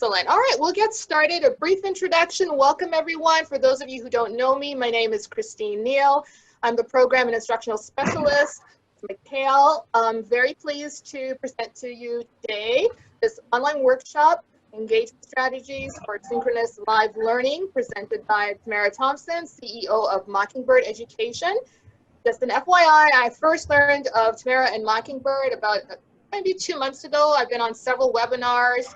Excellent. All right, we'll get started. A brief introduction. Welcome, everyone. For those of you who don't know me, my name is Christine Neal. I'm the Program and Instructional Specialist, McHale. I'm very pleased to present to you today this online workshop, Engagement Strategies for Synchronous Live Learning, presented by Tamara Thompson, CEO of Mockingbird Education. Just an FYI, I first learned of Tamara and Mockingbird about maybe 2 months ago. I've been on several webinars.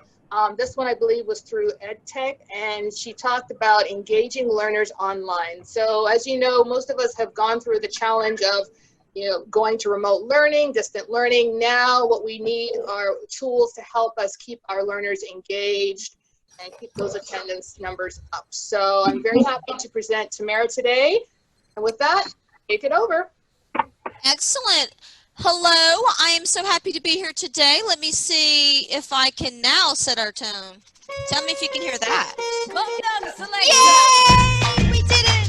This one, I believe, was through EdTech, and she talked about engaging learners online. So as you know, most of us have gone through the challenge of going to remote learning, distant learning. Now what we need are tools to help us keep our learners engaged and keep those attendance numbers up. So I'm very happy to present Tamara today. And with that, take it over. Excellent. Hello, I am so happy to be here today. Let me see if I can now set our tone. Tell me if you can hear that. Yay! We did it!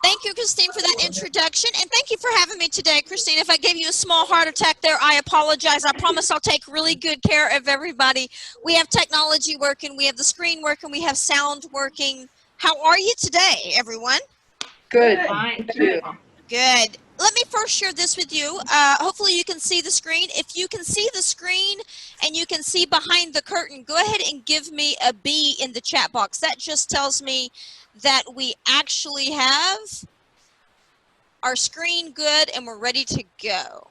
Thank you, Christine, for that introduction, and thank you for having me today. Christine, if I gave you a small heart attack there, I apologize. I promise I'll take really good care of everybody. We have technology working, we have the screen working, we have sound working. How are you today, everyone? Good. Fine. Good. Good. Let me first share this with you. Hopefully you can see the screen. If you can see the screen and you can see behind the curtain, go ahead and give me a B in the chat box. That just tells me that we actually have our screen good and we're ready to go.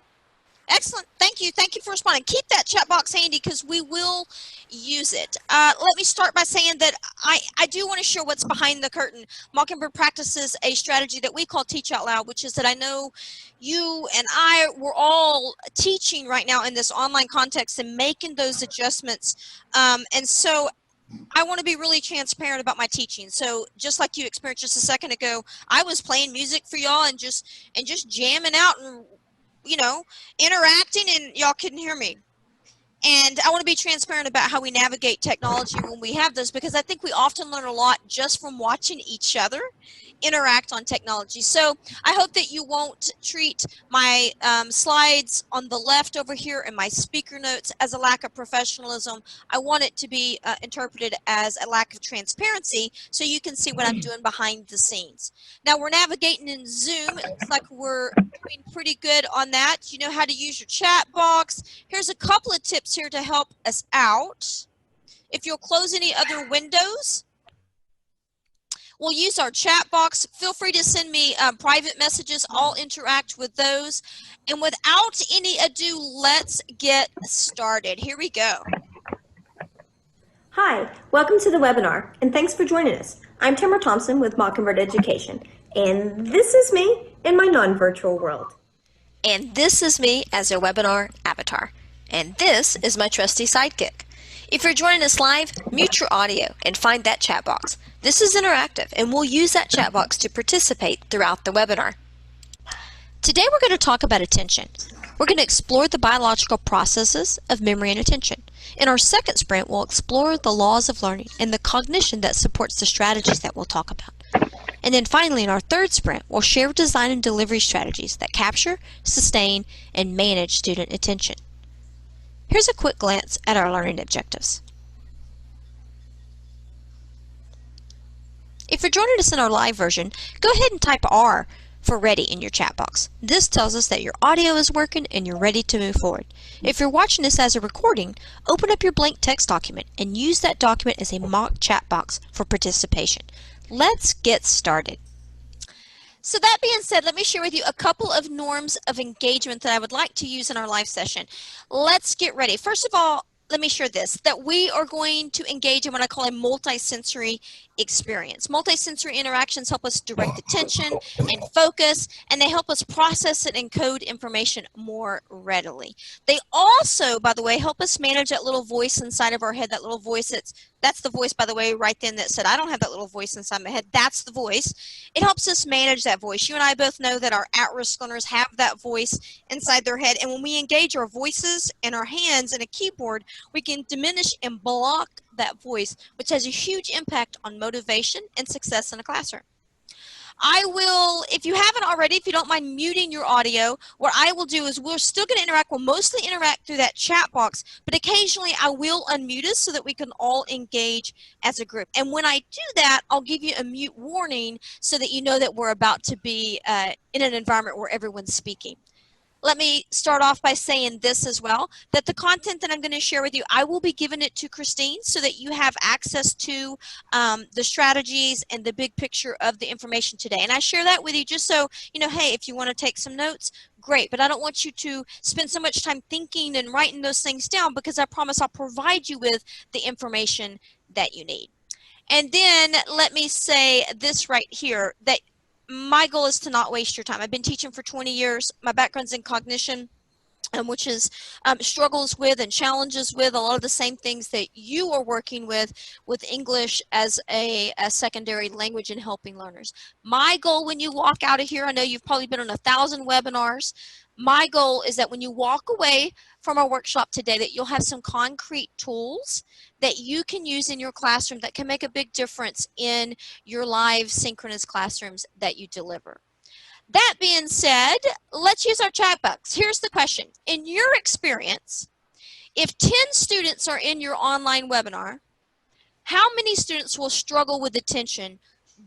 Excellent. Thank you. Thank you for responding. Keep that chat box handy because we will use it. Let me start by saying that I do want to share what's behind the curtain. Mockingbird practices a strategy that we call Teach Out Loud, which is that I know you and I, we're all teaching right now in this online context and making those adjustments. And so I want to be really transparent about my teaching. So just like you experienced just a second ago, I was playing music for y'all and just jamming out and interacting, and y'all couldn't hear me. And I want to be transparent about how we navigate technology when we have this, because I think we often learn a lot just from watching each other interact on technology. So I hope that you won't treat my slides on the left over here and my speaker notes as a lack of professionalism. I want it to be interpreted as a lack of transparency so you can see what I'm doing behind the scenes. Now we're navigating in Zoom. It looks like we're doing pretty good on that. You know how to use your chat box. Here's a couple of tips here to help us out. If you'll close any other windows, we'll use our chat box. Feel free to send me private messages. I'll interact with those. And without any ado, let's get started. Here we go. Hi, welcome to the webinar, and thanks for joining us. I'm Tamara Thompson with Mockingbird Education, and this is me in my non-virtual world. And this is me as a webinar avatar. And this is my trusty sidekick. If you're joining us live, mute your audio and find that chat box. This is interactive, and we'll use that chat box to participate throughout the webinar. Today we're going to talk about attention. We're going to explore the biological processes of memory and attention. In our second sprint, we'll explore the laws of learning and the cognition that supports the strategies that we'll talk about. And then finally, in our third sprint, we'll share design and delivery strategies that capture, sustain, and manage student attention. Here's a quick glance at our learning objectives. If you're joining us in our live version, go ahead and type R for ready in your chat box. This tells us that your audio is working and you're ready to move forward. If you're watching this as a recording, open up your blank text document and use that document as a mock chat box for participation. Let's get started. So that being said, let me share with you a couple of norms of engagement that I would like to use in our live session. Let's get ready. First of all, let me share this, that we are going to engage in what I call a multisensory experience. Multisensory interactions help us direct attention and focus, and they help us process and encode information more readily. They also, by the way, help us manage that little voice inside of our head, that little voice that's the voice, by the way, right then that said, I don't have that little voice inside my head. That's the voice. It helps us manage that voice. You and I both know that our at-risk learners have that voice inside their head. And when we engage our voices and our hands in a keyboard, we can diminish and block that voice, which has a huge impact on motivation and success in a classroom. I will, if you haven't already, if you don't mind muting your audio, what I will do is we're still going to interact. We'll mostly interact through that chat box, but occasionally I will unmute us so that we can all engage as a group. And when I do that, I'll give you a mute warning so that you know that we're about to be in an environment where everyone's speaking. Let me start off by saying this as well, that the content that I'm going to share with you, I will be giving it to Christine so that you have access to the strategies and the big picture of the information today. And I share that with you just so, you know, hey, if you want to take some notes, great. But I don't want you to spend so much time thinking and writing those things down, because I promise I'll provide you with the information that you need. And then let me say this right here, that my goal is to not waste your time. I've been teaching for 20 years. My background's in cognition, which is struggles with and challenges with a lot of the same things that you are working with English as a secondary language in helping learners. My goal when you walk out of here, I know you've probably been on 1,000 webinars. My goal is that when you walk away from our workshop today, that you'll have some concrete tools that you can use in your classroom that can make a big difference in your live synchronous classrooms that you deliver. That being said, let's use our chat box. Here's the question. In your experience, if 10 students are in your online webinar, how many students will struggle with attention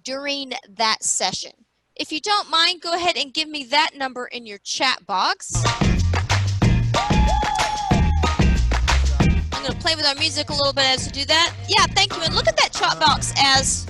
during that session? If you don't mind, go ahead and give me that number in your chat box. I'm going to play with our music a little bit as we do that. Yeah, thank you. And look at that chat box as...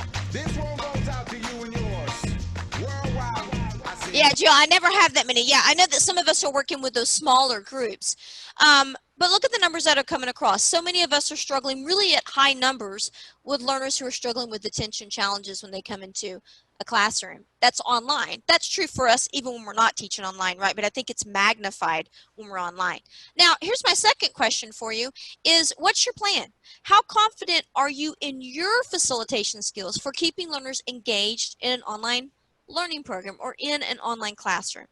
Yeah, Jill, I never have that many. Yeah, I know that some of us are working with those smaller groups. But look at the numbers that are coming across. So many of us are struggling really at high numbers with learners who are struggling with attention challenges when they come into a classroom. That's online. That's true for us even when we're not teaching online, right? But I think it's magnified when we're online. Now, here's my second question for you is, what's your plan? How confident are you in your facilitation skills for keeping learners engaged in an online learning program or in an online classroom?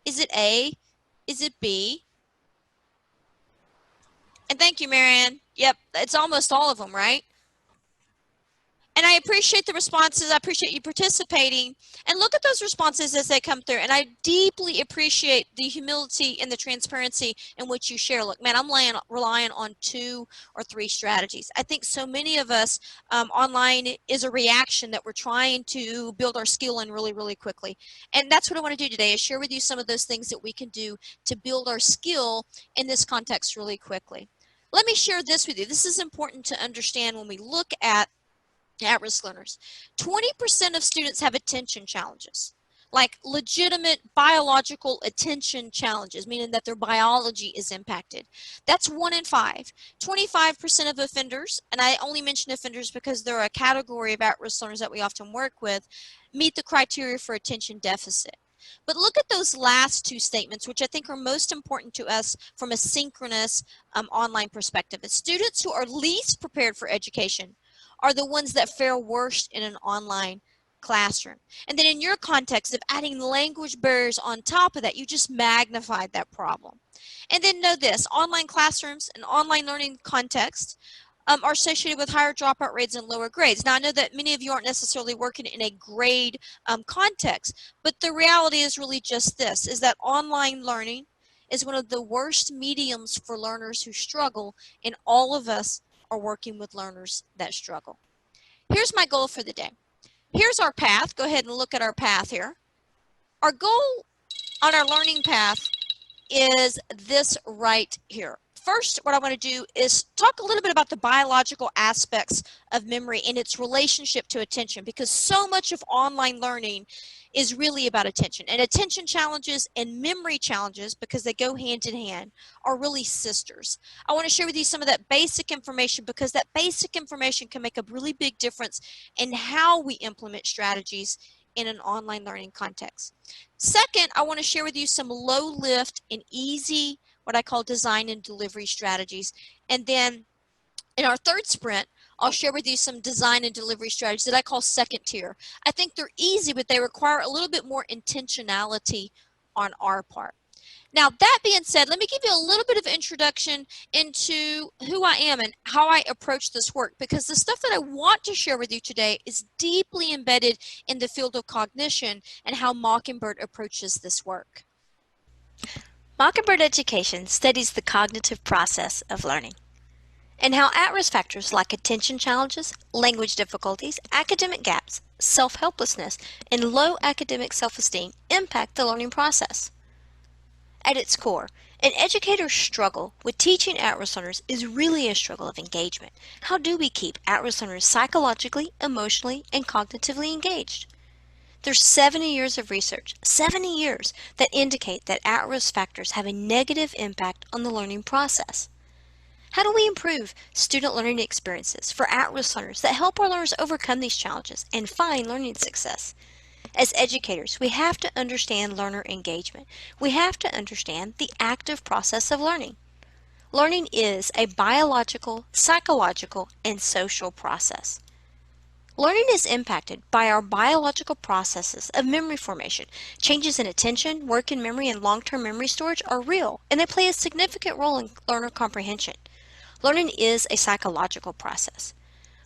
Is it A? Is it B? And thank you, Marianne. Yep, it's almost all of them, right? And I appreciate the responses. I appreciate you participating. And look at those responses as they come through. And I deeply appreciate the humility and the transparency in which you share. Look, man, I'm relying on 2 or 3 strategies. I think so many of us online is a reaction that we're trying to build our skill in really, really quickly. And that's what I want to do today, is share with you some of those things that we can do to build our skill in this context really quickly. Let me share this with you. This is important to understand when we look at at-risk learners. 20% of students have attention challenges, like legitimate biological attention challenges, meaning that their biology is impacted. That's 1 in 5. 25% of offenders, and I only mention offenders because they're a category of at-risk learners that we often work with, meet the criteria for attention deficit. But look at those last 2 statements, which I think are most important to us from a synchronous online perspective. It's students who are least prepared for education are the ones that fare worst in an online classroom. And then in your context of adding language barriers on top of that, you just magnified that problem. And then know this, online classrooms and online learning context are associated with higher dropout rates and lower grades. Now, I know that many of you aren't necessarily working in a grade context, but the reality is really just this, is that online learning is one of the worst mediums for learners who struggle, and all of us are working with learners that struggle. Here's my goal for the day. Here's our path. Go ahead and look at our path here. Our goal on our learning path is this right here. First, what I want to do is talk a little bit about the biological aspects of memory and its relationship to attention, because so much of online learning is really about attention. And attention challenges and memory challenges, because they go hand in hand, are really sisters. I want to share with you some of that basic information, because that basic information can make a really big difference in how we implement strategies in an online learning context. Second, I want to share with you some low lift and easy, what I call design and delivery strategies. And then in our third sprint, I'll share with you some design and delivery strategies that I call second tier. I think they're easy, but they require a little bit more intentionality on our part. Now, that being said, let me give you a little bit of introduction into who I am and how I approach this work, because the stuff that I want to share with you today is deeply embedded in the field of cognition and how Mockingbird approaches this work. Mockingbird Education studies the cognitive process of learning and how at-risk factors like attention challenges, language difficulties, academic gaps, self-helplessness, and low academic self-esteem impact the learning process. At its core, an educator's struggle with teaching at-risk learners is really a struggle of engagement. How do we keep at-risk learners psychologically, emotionally, and cognitively engaged? There's 70 years of research, 70 years, that indicate that at-risk factors have a negative impact on the learning process. How do we improve student learning experiences for at-risk learners that help our learners overcome these challenges and find learning success? As educators, we have to understand learner engagement. We have to understand the active process of learning. Learning is a biological, psychological, and social process. Learning is impacted by our biological processes of memory formation. Changes in attention, working memory, and long-term memory storage are real, and they play a significant role in learner comprehension. Learning is a psychological process.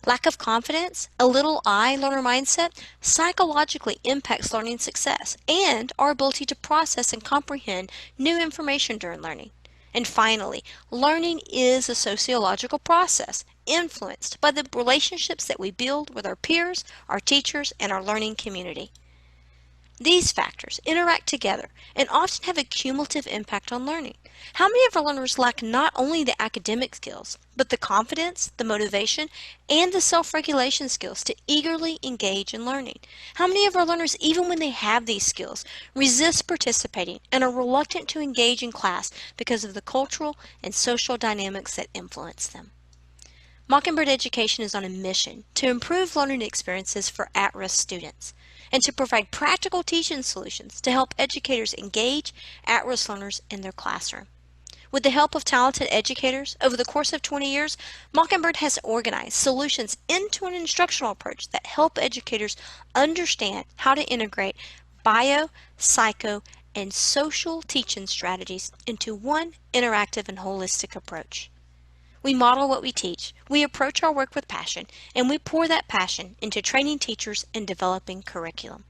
Lack of confidence, a little I learner mindset, psychologically impacts learning success and our ability to process and comprehend new information during learning. And finally, learning is a sociological process influenced by the relationships that we build with our peers, our teachers, and our learning community. These factors interact together and often have a cumulative impact on learning. How many of our learners lack not only the academic skills, but the confidence, the motivation, and the self-regulation skills to eagerly engage in learning? How many of our learners, even when they have these skills, resist participating and are reluctant to engage in class because of the cultural and social dynamics that influence them? Mockingbird Education is on a mission to improve learning experiences for at-risk students and to provide practical teaching solutions to help educators engage at-risk learners in their classroom. With the help of talented educators, over the course of 20 years, Mockingbird has organized solutions into an instructional approach that help educators understand how to integrate bio, psycho, and social teaching strategies into one interactive and holistic approach. We model what we teach, we approach our work with passion, and we pour that passion into training teachers and developing curriculum.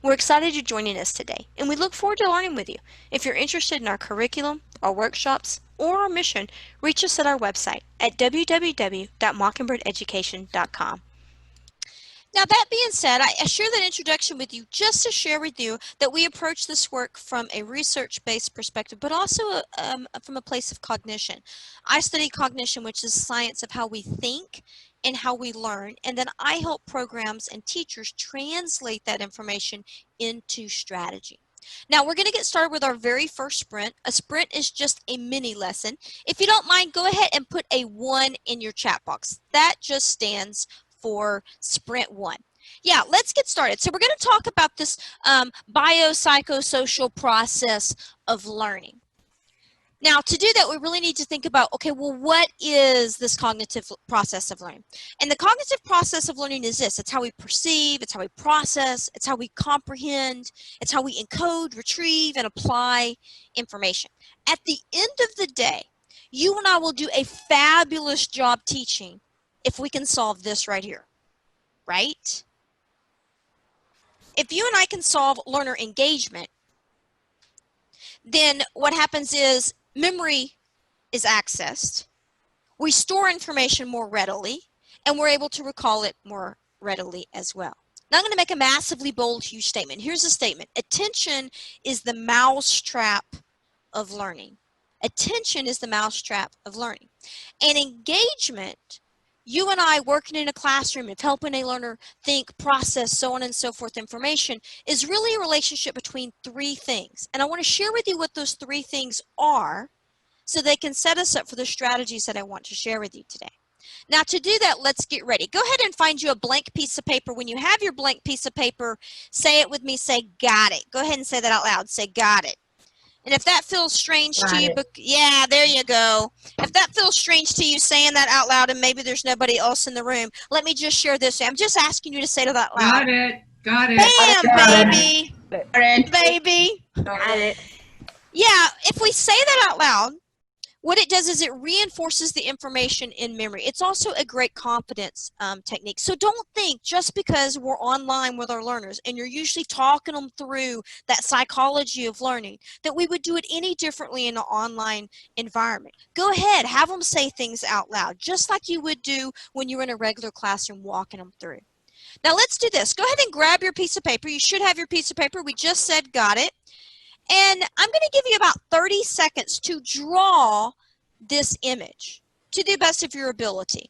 We're excited you're joining us today, and we look forward to learning with you. If you're interested in our curriculum, our workshops, or our mission, reach us at our website at www.mockingburdeducation.com. Now, that being said, I share that introduction with you just to share with you that we approach this work from a research-based perspective, but also from a place of cognition. I study cognition, which is science of how we think and how we learn, and then I help programs and teachers translate that information into strategy. Now, we're going to get started with our very first sprint. A sprint is just a mini lesson. If you don't mind, go ahead and put a 1 in your chat box. That just stands for sprint 1. Yeah, let's get started. So we're going to talk about this biopsychosocial process of learning. Now, to do that, we really need to think about, okay, well, what is this cognitive process of learning? And the cognitive process of learning is this. It's how we perceive, it's how we process, it's how we comprehend, it's how we encode, retrieve, and apply information. At the end of the day, you and I will do a fabulous job teaching if we can solve this right here, right? If you and I can solve learner engagement, then what happens is memory is accessed, we store information more readily, and we're able to recall it more readily as well. Now I'm going to make a massively bold, huge statement. Here's a statement. Attention is the mousetrap of learning. Attention is the mousetrap of learning. And engagement, you and I working in a classroom of helping a learner think, process, so on and so forth information is really a relationship between 3 things. And I want to share with you what those 3 things are so they can set us up for the strategies that I want to share with you today. Now to do that, let's get ready. Go ahead and find you a blank piece of paper. When you have your blank piece of paper, say it with me, say got it. Go ahead and say that out loud, say got it. And if that feels strange to you, yeah, there you go. If that feels strange to you saying that out loud and maybe there's nobody else in the room, let me just share this. I'm just asking you to say it out loud. Got it. Got it. Bam, baby. Got it. Baby. Got it. Yeah, if we say that out loud, what it does is it reinforces the information in memory. It's also a great confidence technique. So don't think just because we're online with our learners and you're usually talking them through that psychology of learning that we would do it any differently in an online environment. Go ahead, have them say things out loud, just like you would do when you're in a regular classroom walking them through. Now let's do this. Go ahead and grab your piece of paper. You should have your piece of paper. We just said got it. And I'm going to give you about 30 seconds to draw this image to the best of your ability.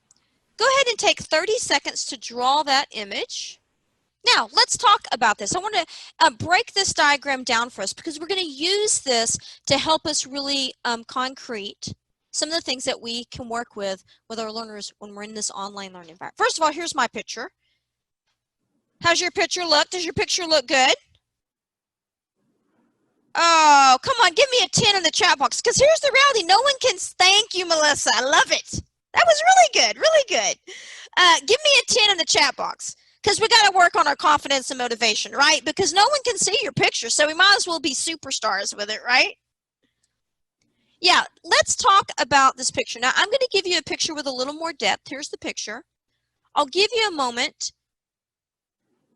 Go ahead and take 30 seconds to draw that image. Now, let's talk about this. I want to break this diagram down for us because we're going to use this to help us really concrete some of the things that we can work with our learners when we're in this online learning environment. First of all, here's my picture. How's your picture look? Does your picture look good? Oh, come on, give me a 10 in the chat box, because here's the reality. No one can thank you, Melissa. I love it. That was really good, really good. Give me a 10 in the chat box, because we got to work on our confidence and motivation, right? Because no one can see your picture, so we might as well be superstars with it, right? Yeah, let's talk about this picture. Now, I'm going to give you a picture with a little more depth. Here's the picture. I'll give you a moment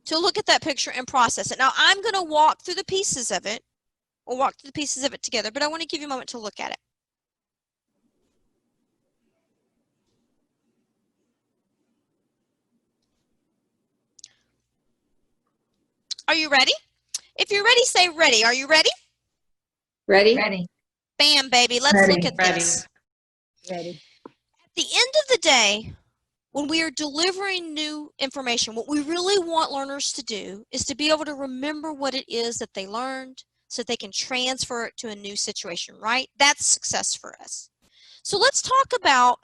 to look at that picture and process it. Now, I'm going to walk through the pieces of it. We'll walk through the pieces of it together, but I want to give you a moment to look at it. Are you ready? If you're ready, say ready. Are you ready? Ready? Ready. Bam, baby. Let's look at this. Ready. At the end of the day, when we are delivering new information, what we really want learners to do is to be able to remember what it is that they learned, so they can transfer it to a new situation, right? That's success for us. So let's talk about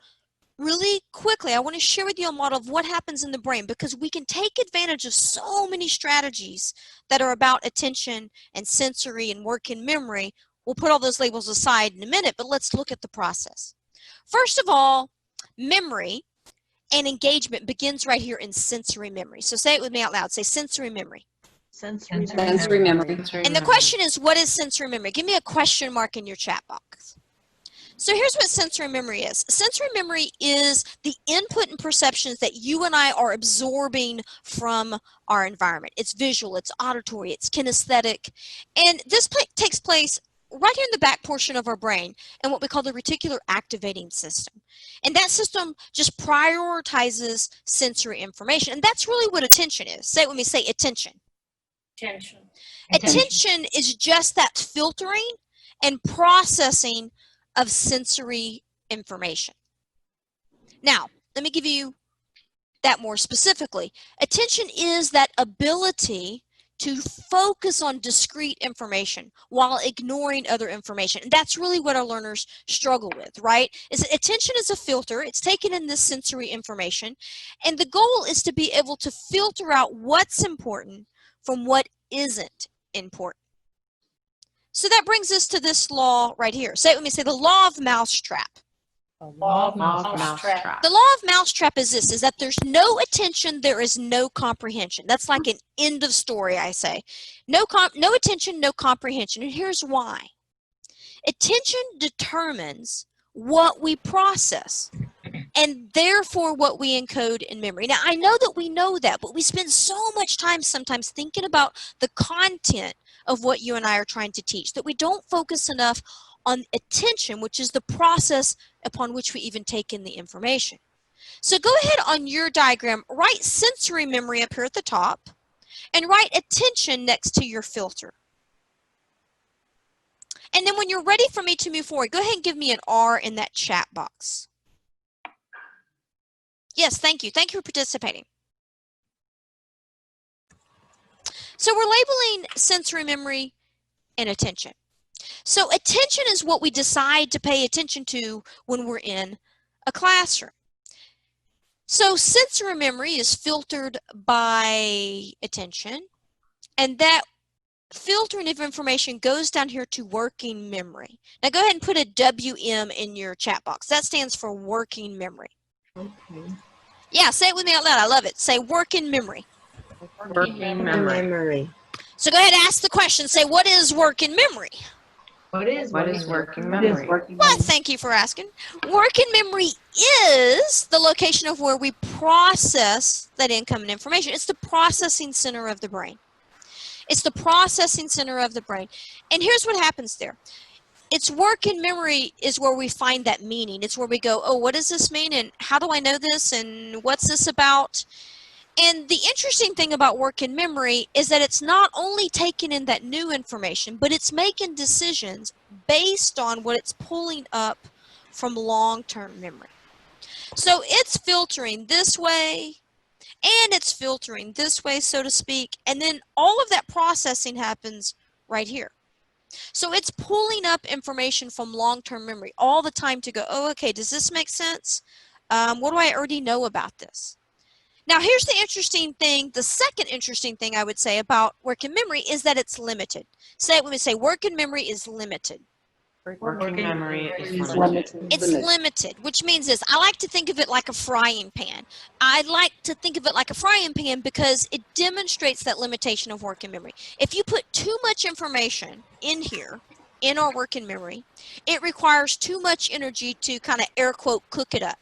really quickly, I want to share with you a model of what happens in the brain, because we can take advantage of so many strategies that are about attention and sensory and working memory. We'll put all those labels aside in a minute, but let's look at the process. First of all, memory and engagement begins right here in sensory memory. So say it with me out loud. Say sensory memory. Sensory memory. And the question is, what is sensory memory? Give me a question mark in your chat box. So here's what sensory memory is. Sensory memory is the input and perceptions that you and I are absorbing from our environment. It's visual, it's auditory, it's kinesthetic. And this takes place right here in the back portion of our brain and what we call the reticular activating system. And that system just prioritizes sensory information. And that's really what attention is. Say it with me, say attention. Attention is just that filtering and processing of sensory information. Now, let me give you that more specifically. Attention is that ability to focus on discrete information while ignoring other information. And that's really what our learners struggle with, right? Is that attention is a filter. It's taken in this sensory information. And the goal is to be able to filter out what's important from what isn't important. So that brings us to this law right here. Say it with me, say the law of mousetrap. The law of mousetrap. The law of mousetrap is this, is that there's no attention, there is no comprehension. That's like an end of story, I say. No attention, no comprehension. And here's why. Attention determines what we process and therefore what we encode in memory. Now, I know that we know that, but we spend so much time sometimes thinking about the content of what you and I are trying to teach that we don't focus enough on attention, which is the process upon which we even take in the information. So go ahead on your diagram, write sensory memory up here at the top, and write attention next to your filter. And then when you're ready for me to move forward, go ahead and give me an R in that chat box. Yes, thank you. Thank you for participating. So we're labeling sensory memory and attention. So attention is what we decide to pay attention to when we're in a classroom. So sensory memory is filtered by attention, and that filtering of information goes down here to working memory. Now go ahead and put a WM in your chat box. That stands for working memory. Okay. Yeah, say it with me out loud. I love it. Say working memory. Working memory. So go ahead and ask the question. Say, what is working memory? What is working memory? Well, thank you for asking. Working memory is the location of where we process that incoming information. It's the processing center of the brain. It's the processing center of the brain. And here's what happens there. It's working memory is where we find that meaning. It's where we go, oh, what does this mean? And how do I know this? And what's this about? And the interesting thing about working memory is that it's not only taking in that new information, but it's making decisions based on what it's pulling up from long-term memory. So it's filtering this way, and it's filtering this way, so to speak, and then all of that processing happens right here. So it's pulling up information from long-term memory all the time to go, oh, okay, does this make sense? What do I already know about this? Now, here's the interesting thing. The second interesting thing I would say about working memory is that it's limited. Say it when we say working memory is limited. Working memory is limited. It's limited, which means this. I like to think of it like a frying pan. I like to think of it like a frying pan because it demonstrates that limitation of working memory. If you put too much information in here, in our working memory, it requires too much energy to kind of air quote cook it up.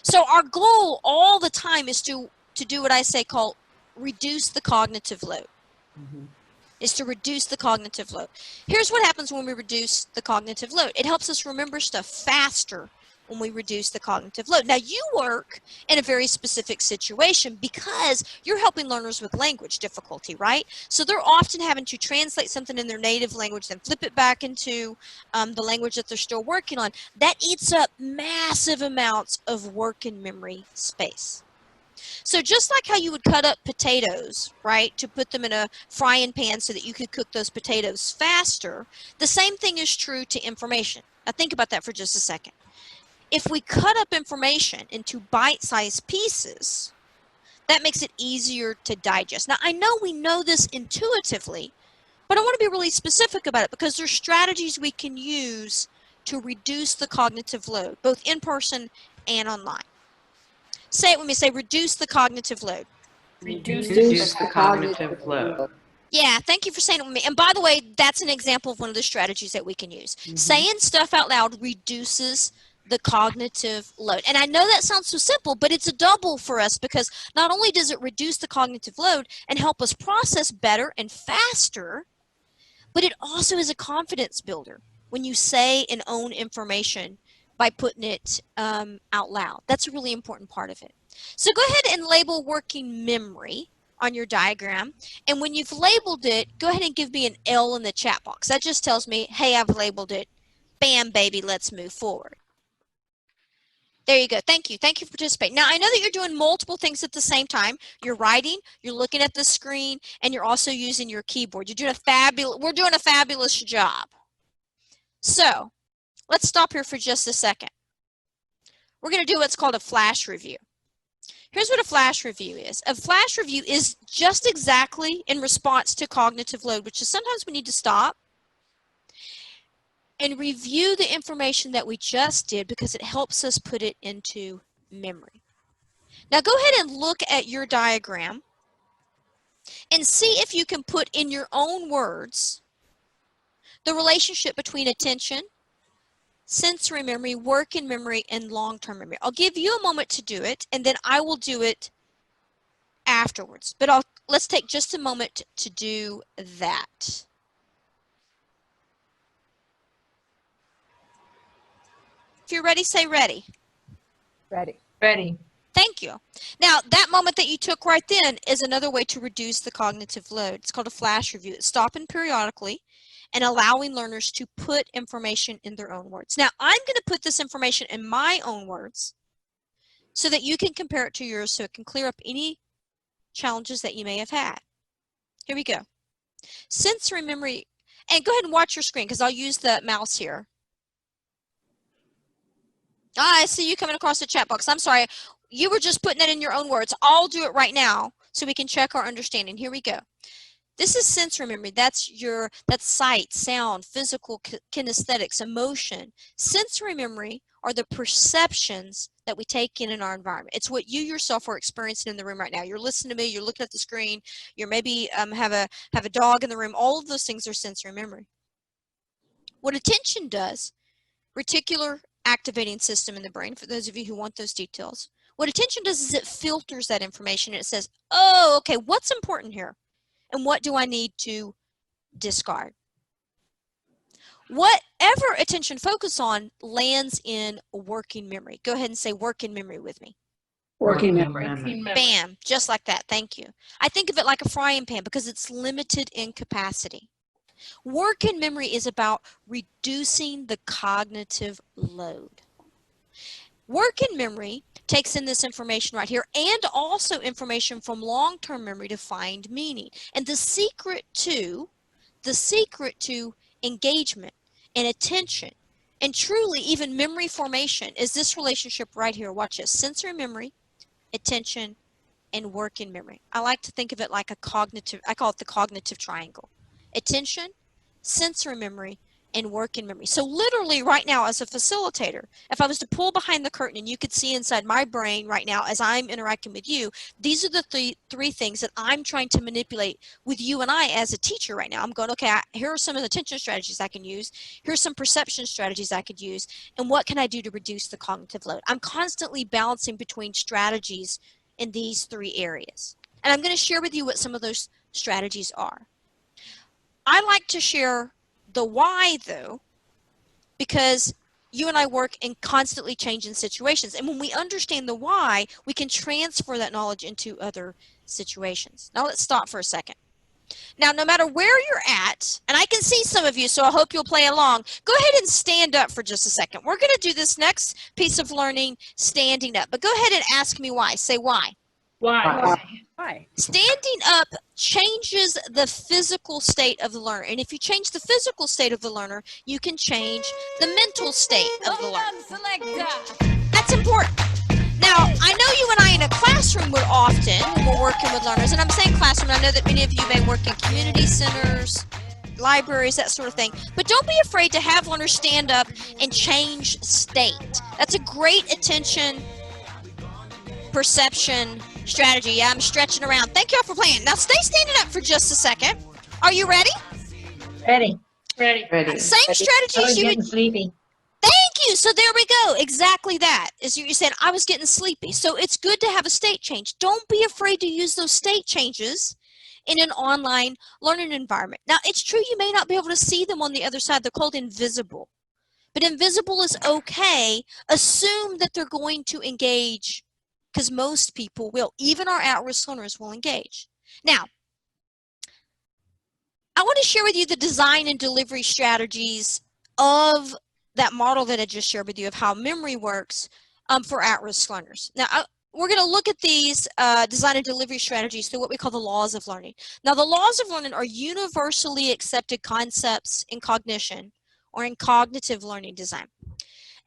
So our goal all the time is to do what I say called reduce the cognitive load. Is to reduce the cognitive load. Here's what happens when we reduce the cognitive load. It helps us remember stuff faster when we reduce the cognitive load. Now, you work in a very specific situation because you're helping learners with language difficulty, right? So they're often having to translate something in their native language, then flip it back into the language that they're still working on. That eats up massive amounts of working memory space. So just like how you would cut up potatoes, right, to put them in a frying pan so that you could cook those potatoes faster, the same thing is true to information. Now think about that for just a second. If we cut up information into bite-sized pieces, that makes it easier to digest. Now I know we know this intuitively, but I want to be really specific about it because there's strategies we can use to reduce the cognitive load, both in person and online. Say it when we say reduce the cognitive load. Reduce the cognitive load. Yeah, thank you for saying it with me. And by the way, that's an example of one of the strategies that we can use. Saying stuff out loud reduces the cognitive load. And I know that sounds so simple, but it's a double for us because not only does it reduce the cognitive load and help us process better and faster, but it also is a confidence builder when you say and own information by putting it out loud. That's a really important part of it. So go ahead and label working memory on your diagram. And when you've labeled it, go ahead and give me an L in the chat box. That just tells me, hey, I've labeled it. Bam, baby, let's move forward. There you go. Thank you. Thank you for participating. Now, I know that you're doing multiple things at the same time. You're writing, you're looking at the screen, and you're also using your keyboard. You're doing we're doing a fabulous job. So, let's stop here for just a second. We're going to do what's called a flash review. Here's what a flash review is. A flash review is just exactly in response to cognitive load, which is sometimes we need to stop and review the information that we just did because it helps us put it into memory. Now go ahead and look at your diagram and see if you can put in your own words the relationship between attention, sensory memory, working memory, and long-term memory. I'll give you a moment to do it, and then I will do it afterwards. But let's take just a moment to do that. If you're ready, say ready. Ready. Ready. Thank you. Now, that moment that you took right then is another way to reduce the cognitive load. It's called a flash review. It's stopping periodically and allowing learners to put information in their own words. Now, I'm going to put this information in my own words so that you can compare it to yours so it can clear up any challenges that you may have had. Here we go. Sensory memory, and go ahead and watch your screen because I'll use the mouse here. I see you coming across the chat box. I'm sorry. You were just putting it in your own words. I'll do it right now so we can check our understanding. Here we go. This is sensory memory. That's sight, sound, physical kinesthetics, emotion. Sensory memory are the perceptions that we take in our environment. It's what you yourself are experiencing in the room right now. You're listening to me, you're looking at the screen, you're maybe have a dog in the room. All of those things are sensory memory. What attention does, reticular activating system in the brain, for those of you who want those details, what attention does is it filters that information and it says, oh, okay, what's important here? And what do I need to discard? Whatever attention focus on lands in working memory. Go ahead and say working memory with me. Working memory. Bam, just like that, thank you. I think of it like a frying pan because it's limited in capacity. Working memory is about reducing the cognitive load. Working memory takes in this information right here and also information from long-term memory to find meaning. And the secret to engagement and attention and truly even memory formation is this relationship right here. Watch this. Sensory memory, attention, and working memory. I like to think of it like a cognitive, I call it the cognitive triangle. Attention, sensory memory, and working memory. So literally right now as a facilitator, if I was to pull behind the curtain and you could see inside my brain right now as I'm interacting with you, these are the three things that I'm trying to manipulate with you and I as a teacher right now. I'm going, okay, here are some of the attention strategies I can use. Here's some perception strategies I could use. And what can I do to reduce the cognitive load? I'm constantly balancing between strategies in these three areas. And I'm going to share with you what some of those strategies are. I like to share the why, though, because you and I work in constantly changing situations. And when we understand the why, we can transfer that knowledge into other situations. Now let's stop for a second. Now, no matter where you're at, and I can see some of you, so I hope you'll play along, go ahead and stand up for just a second. We're going to do this next piece of learning standing up. But go ahead and ask me why. Say why. Why? Why? Standing up changes the physical state of the learner. And if you change the physical state of the learner, you can change the mental state of the learner. That's important. Now, I know you and I in a classroom would often, when we're working with learners, and I'm saying classroom, I know that many of you may work in community centers, libraries, that sort of thing. But don't be afraid to have learners stand up and change state. That's a great attention perception strategy. Yeah, I'm stretching around. Thank you all for playing. Now stay standing up for just a second. Are you ready? Ready. Same strategies you would. Sleepy. Thank you. So there we go. Exactly that. As you said, I was getting sleepy. So it's good to have a state change. Don't be afraid to use those state changes in an online learning environment. Now, it's true you may not be able to see them on the other side. They're called invisible. But invisible is okay. Assume that they're going to engage, because most people will. Even our at-risk learners will engage. Now, I want to share with you the design and delivery strategies of that model that I just shared with you of how memory works for at-risk learners. Now, we're going to look at these design and delivery strategies through what we call the laws of learning. Now, the laws of learning are universally accepted concepts in cognition or in cognitive learning design.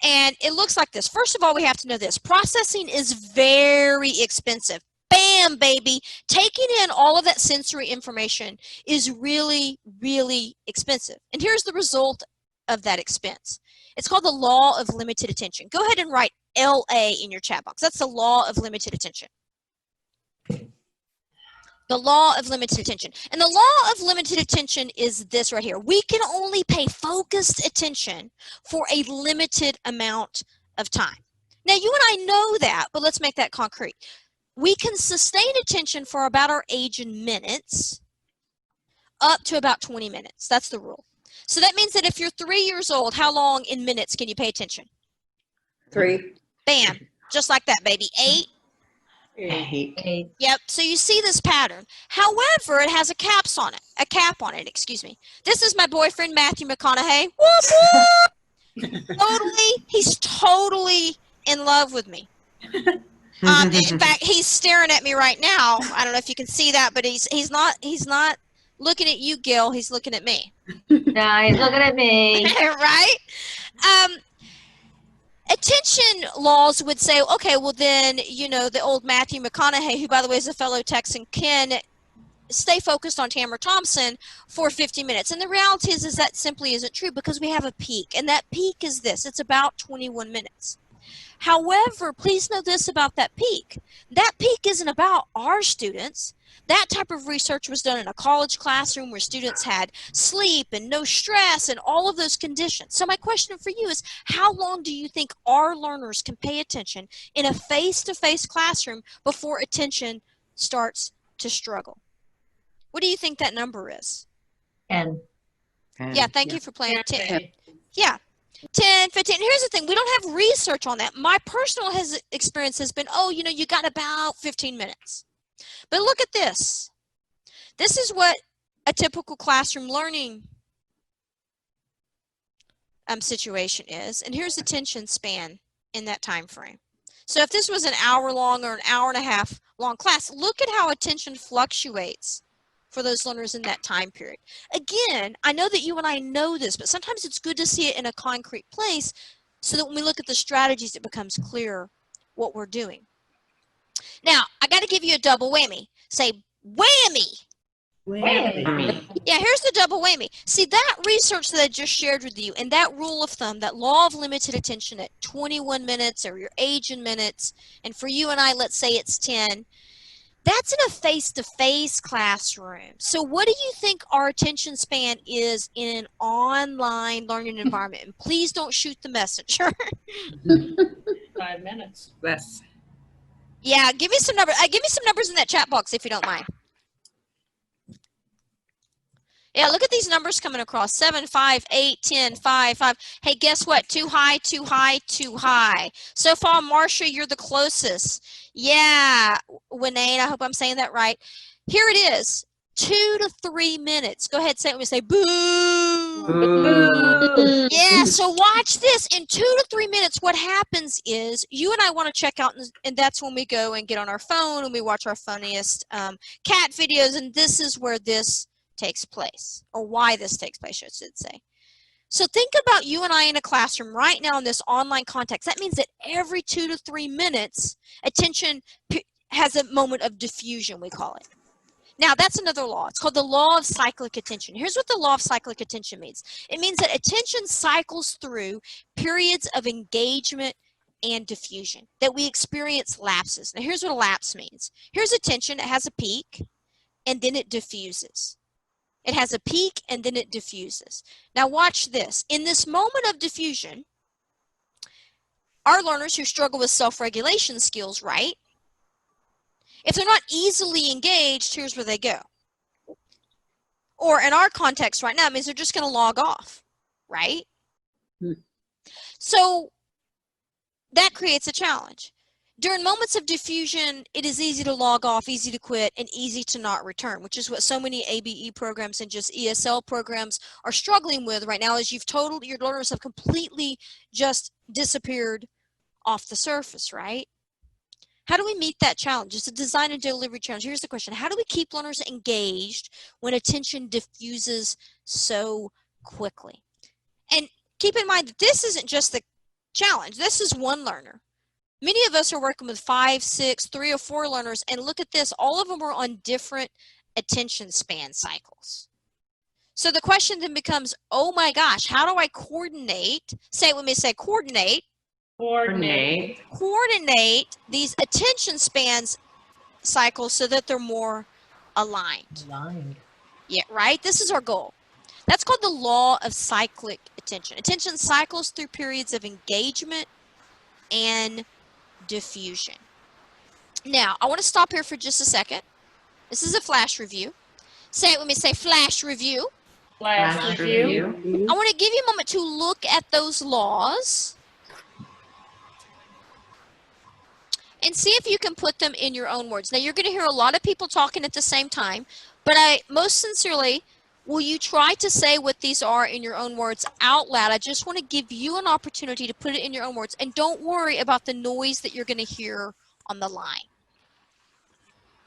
And it looks like this. First of all, we have to know this. Processing is very expensive. Bam, baby. Taking in all of that sensory information is really, really expensive. And here's the result of that expense. It's called the law of limited attention. Go ahead and write LA in your chat box. That's the law of limited attention. The law of limited attention. And the law of limited attention is this right here. We can only pay focused attention for a limited amount of time. Now, you and I know that, but let's make that concrete. We can sustain attention for about our age in minutes, up to about 20 minutes. That's the rule. So that means that if you're 3 years old, how long in minutes can you pay attention? 3. Bam. Just like that, baby. 8. 8. Yep. So you see this pattern. However, it has a cap on it, excuse me. This is my boyfriend, Matthew McConaughey. Whoop, whoop. He's totally in love with me. In fact, he's staring at me right now. I don't know if you can see that, but he's not looking at you, Gil. He's looking at me. No, he's looking at me. Right? Attention laws would say, okay, well then, you know, the old Matthew McConaughey, who by the way is a fellow Texan, can stay focused on Tamara Thompson for 50 minutes. And the reality is that simply isn't true because we have a peak. And that peak is this. It's about 21 minutes. However, please know this about that peak. That peak isn't about our students. That type of research was done in a college classroom where students had sleep and no stress and all of those conditions. So my question for you is, how long do you think our learners can pay attention in a face-to-face classroom before attention starts to struggle? What do you think that number is? 10. Yeah, thank you for playing 10. Yeah. 10, 15. Here's the thing. We don't have research on that. My personal experience has been, oh, you know, you got about 15 minutes. But look at this. This is what a typical classroom learning situation is. And here's the attention span in that time frame. So if this was an hour long or an hour and a half long class, look at how attention fluctuates for those learners in that time period. Again, I know that you and I know this, but sometimes it's good to see it in a concrete place so that when we look at the strategies, it becomes clear what we're doing. Now, I got to give you a double whammy. Say whammy. Whammy. Yeah, here's the double whammy. See, that research that I just shared with you and that rule of thumb, that law of limited attention at 21 minutes or your age in minutes, and for you and I, let's say it's 10, that's in a face-to-face classroom. So what do you think our attention span is in an online learning environment? And please don't shoot the messenger. 5 minutes. Less. Yeah, give me some numbers. Give me some numbers in that chat box if you don't mind. Yeah, look at these numbers coming across. 7, 5, 8, 10, 5, 5. Hey, guess what? Too high, too high, too high. So far, Marcia, you're the closest. Yeah, Winane, I hope I'm saying that right. Here it is. 2 to 3 minutes. Go ahead, say it with me. Say boo. Boo. Yeah, so watch this. In 2 to 3 minutes, what happens is you and I want to check out, and that's when we go and get on our phone and we watch our funniest cat videos, and this is where this takes place, or why this takes place, I should say. So think about you and I in a classroom right now in this online context. That means that every 2 to 3 minutes, attention has a moment of diffusion, we call it. Now, that's another law. It's called the law of cyclic attention. Here's what the law of cyclic attention means. It means that attention cycles through periods of engagement and diffusion, that we experience lapses. Now, here's what a lapse means. Here's attention. It has a peak, and then it diffuses. It has a peak, and then it diffuses. Now, watch this. In this moment of diffusion, our learners who struggle with self-regulation skills, right? If they're not easily engaged, here's where they go. Or in our context right now, it means they're just going to log off, right? So that creates a challenge. During moments of diffusion, it is easy to log off, easy to quit, and easy to not return, which is what so many ABE programs and just ESL programs are struggling with right now, is your learners have completely just disappeared off the surface, right? How do we meet that challenge? It's a design and delivery challenge. Here's the question. How do we keep learners engaged when attention diffuses so quickly? And keep in mind that this isn't just the challenge. This is one learner. Many of us are working with 5, 6, 3 or 4 learners, and look at this. All of them are on different attention span cycles. So the question then becomes, oh my gosh, how do I coordinate? Say it with me, say coordinate. Coordinate. Coordinate these attention spans cycles so that they're more aligned. Yeah, right? This is our goal. That's called the law of cyclic attention. Attention cycles through periods of engagement and diffusion. Now, I want to stop here for just a second. This is a flash review. Say it with me, say flash review. Flash review. I want to give you a moment to look at those laws and see if you can put them in your own words. Now, you're going to hear a lot of people talking at the same time, but I most sincerely, will you try to say what these are in your own words out loud? I just want to give you an opportunity to put it in your own words, and don't worry about the noise that you're going to hear on the line.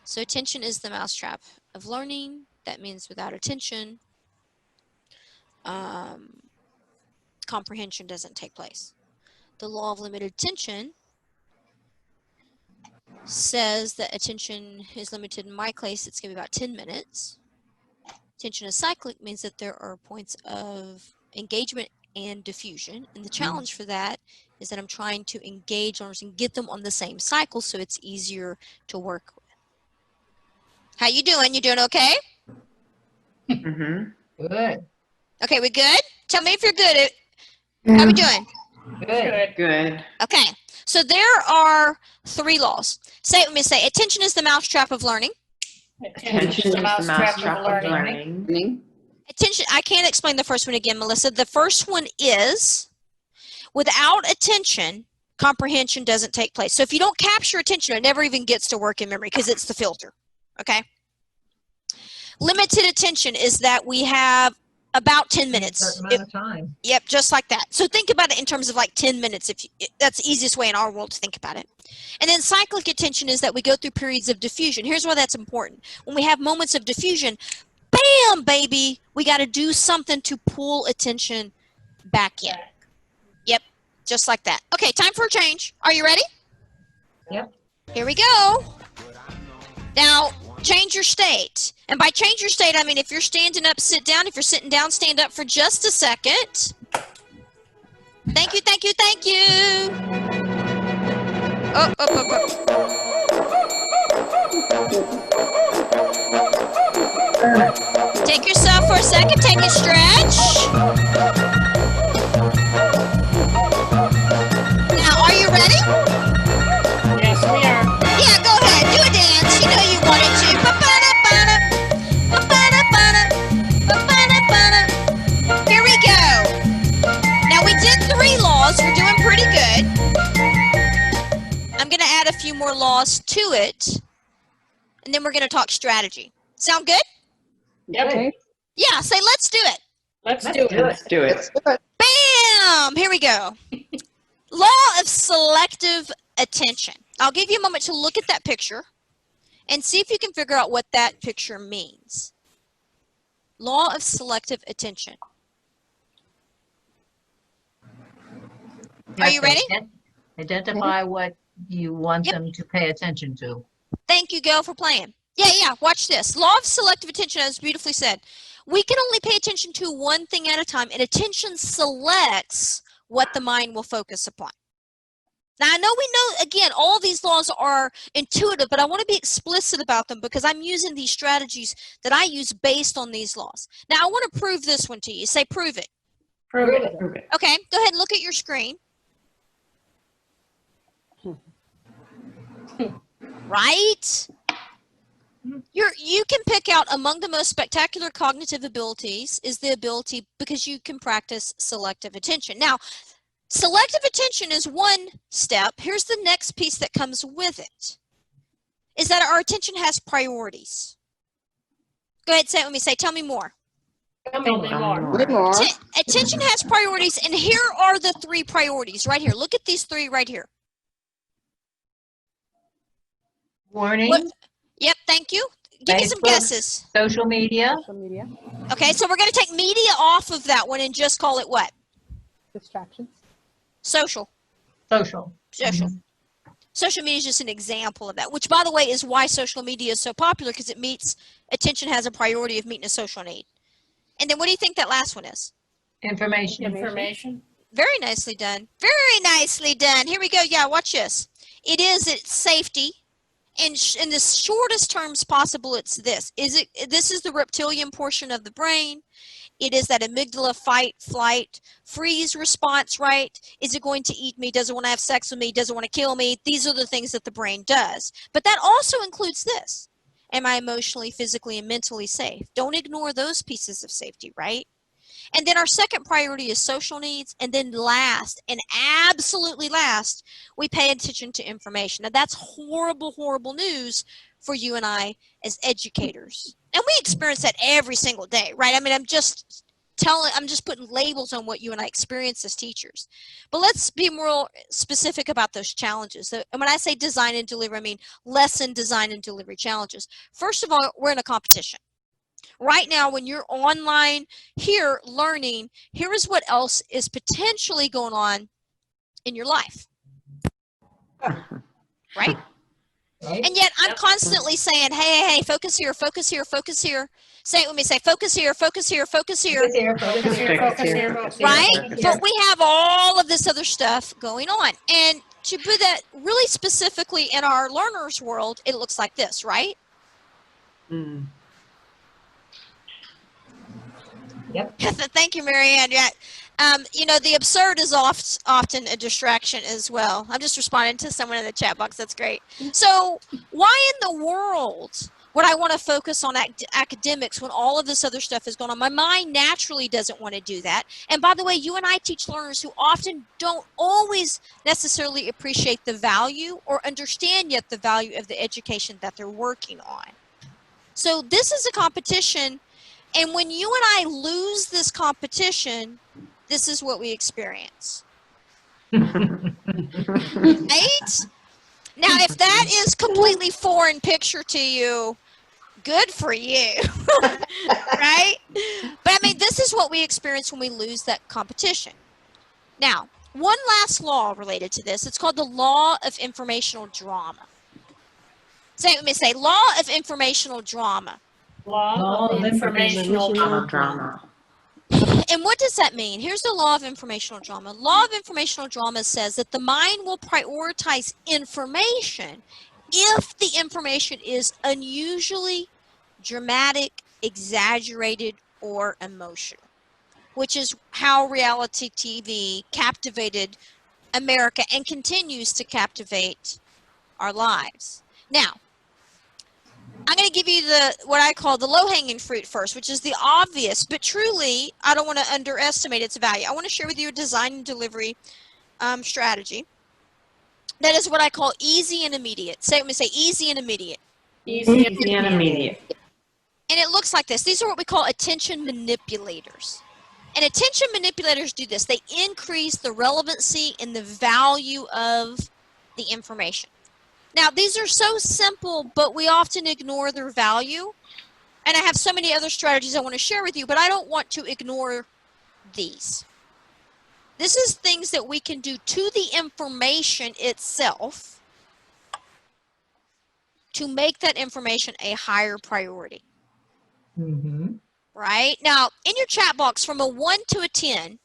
So attention is the mousetrap of learning. That means without attention, comprehension doesn't take place. The law of limited attention says that attention is limited. In my case, it's going to be about 10 minutes. Attention is cyclic means that there are points of engagement and diffusion. And the challenge for that is that I'm trying to engage learners and get them on the same cycle so it's easier to work with. How you doing? You doing okay? Good. Okay, we good? Tell me if you're good. How we doing? Good. Good. Okay, so there are 3 laws. Say it with me. Say, attention is the mousetrap of learning. Attention is the mousetrap of learning. Attention, I can't explain the first one again, Melissa. The first one is, without attention, comprehension doesn't take place. So if you don't capture attention, it never even gets to work in memory because it's the filter, okay? Limited attention is that we have about 10 minutes. Amount of time. Yep, just like that. So think about it in terms of like 10 minutes. That's the easiest way in our world to think about it. And then cyclic attention is that we go through periods of diffusion. Here's why that's important. When we have moments of diffusion, bam, baby, we got to do something to pull attention back in. Yep, just like that. Okay, time for a change. Are you ready? Yep. Here we go. Now, change your state. And by change your state, I mean if you're standing up, sit down. If you're sitting down, stand up for just a second. Thank you, thank you, thank you. Take yourself for a second. Take a stretch. Now, are you ready? Yes, we are. Yeah, go ahead. Do a dance. You know you wanted to. Ba-ba-da-ba-da. Ba-ba-da-ba-da. Ba-ba-da-ba-da. Here we go. Now, we did 3 laws. We're doing pretty good. I'm going to add a few more laws to it, and then we're going to talk strategy. Sound good? Yep. Yeah, say let's do it. Let's do it. Let's do it. Bam! Here we go. Law of selective attention. I'll give you a moment to look at that picture and see if you can figure out what that picture means. Law of selective attention. Are you ready? Identify what you want them to pay attention to. Thank you, Gail, for playing. Yeah, watch this. Law of selective attention, as beautifully said. We can only pay attention to one thing at a time, and attention selects what the mind will focus upon. Now, I know we know, again, all these laws are intuitive, but I want to be explicit about them because I'm using these strategies that I use based on these laws. Now, I want to prove this one to you. Say, prove it. Prove it. Prove it. Okay, go ahead and look at your screen. Right? You can pick out among the most spectacular cognitive abilities is the ability because you can practice selective attention. Now, selective attention is one step. Here's the next piece that comes with it, is that our attention has priorities. Go ahead, say it with me. Say, tell me more. Tell me more. Attention has priorities, and here are the 3 priorities right here. Look at these 3 right here. Warning. Yep, thank you. Give me some guesses. Social media. Okay, so we're going to take media off of that one and just call it what? Distractions. Social. Social. Social media is just an example of that, which, by the way, is why social media is so popular, because it meets, attention has a priority of meeting a social need. And then what do you think that last one is? Information. Very nicely done. Very nicely done. Here we go. Yeah, watch this. It's safety. In the shortest terms possible, it's this. This is the reptilian portion of the brain. It is that amygdala fight, flight, freeze response, right? Is it going to eat me? Does it want to have sex with me? Does it want to kill me? These are the things that the brain does. But that also includes this. Am I emotionally, physically, and mentally safe? Don't ignore those pieces of safety, right? And then our second priority is social needs. And then last, and absolutely last, we pay attention to information. Now that's horrible, horrible news for you and I as educators. And we experience that every single day, right? I mean, I'm just putting labels on what you and I experience as teachers. But let's be more specific about those challenges. And when I say design and delivery, I mean lesson design and delivery challenges. First of all, we're in a competition. Right now, when you're online here learning, here is what else is potentially going on in your life. Right? Right? And yet I'm constantly saying, hey, focus here, focus here, focus here. Say it with me, say focus here, focus here, focus here. Focus here, focus here, focus here, focus here, Right? focus here. But we have all of this other stuff going on. And to put that really specifically in our learners world, it looks like this, right? Mm. Yep. Thank you, Marianne. Yeah. You know, the absurd is often a distraction as well. I'm just responding to someone in the chat box. That's great. So why in the world would I want to focus on academics when all of this other stuff is going on? My mind naturally doesn't want to do that. And by the way, you and I teach learners who often don't always necessarily appreciate the value or understand yet the value of the education that they're working on. So this is a competition. And when you and I lose this competition, this is what we experience. Right? Now, if that is completely foreign picture to you, good for you. Right? But I mean, this is what we experience when we lose that competition. Now, one last law related to this. It's called the law of informational drama. Say it with me, say law of informational drama. Law of informational Drama. And what does that mean? Here's the law of informational drama. Law of informational drama says that the mind will prioritize information if the information is unusually dramatic, exaggerated, or emotional, which is how reality TV captivated America and continues to captivate our lives. Now, I'm going to give you what I call the low-hanging fruit first, which is the obvious, but truly, I don't want to underestimate its value. I want to share with you a design and delivery strategy. That is what I call easy and immediate. Say it with me, say easy and immediate. Easy and immediate. And it looks like this. These are what we call attention manipulators. And attention manipulators do this. They increase the relevancy and the value of the information. Now, these are so simple, but we often ignore their value. And I have so many other strategies I want to share with you, but I don't want to ignore these. This is things that we can do to the information itself to make that information a higher priority. Mm-hmm. Right? Now, in your chat box, from a 1 to a 10,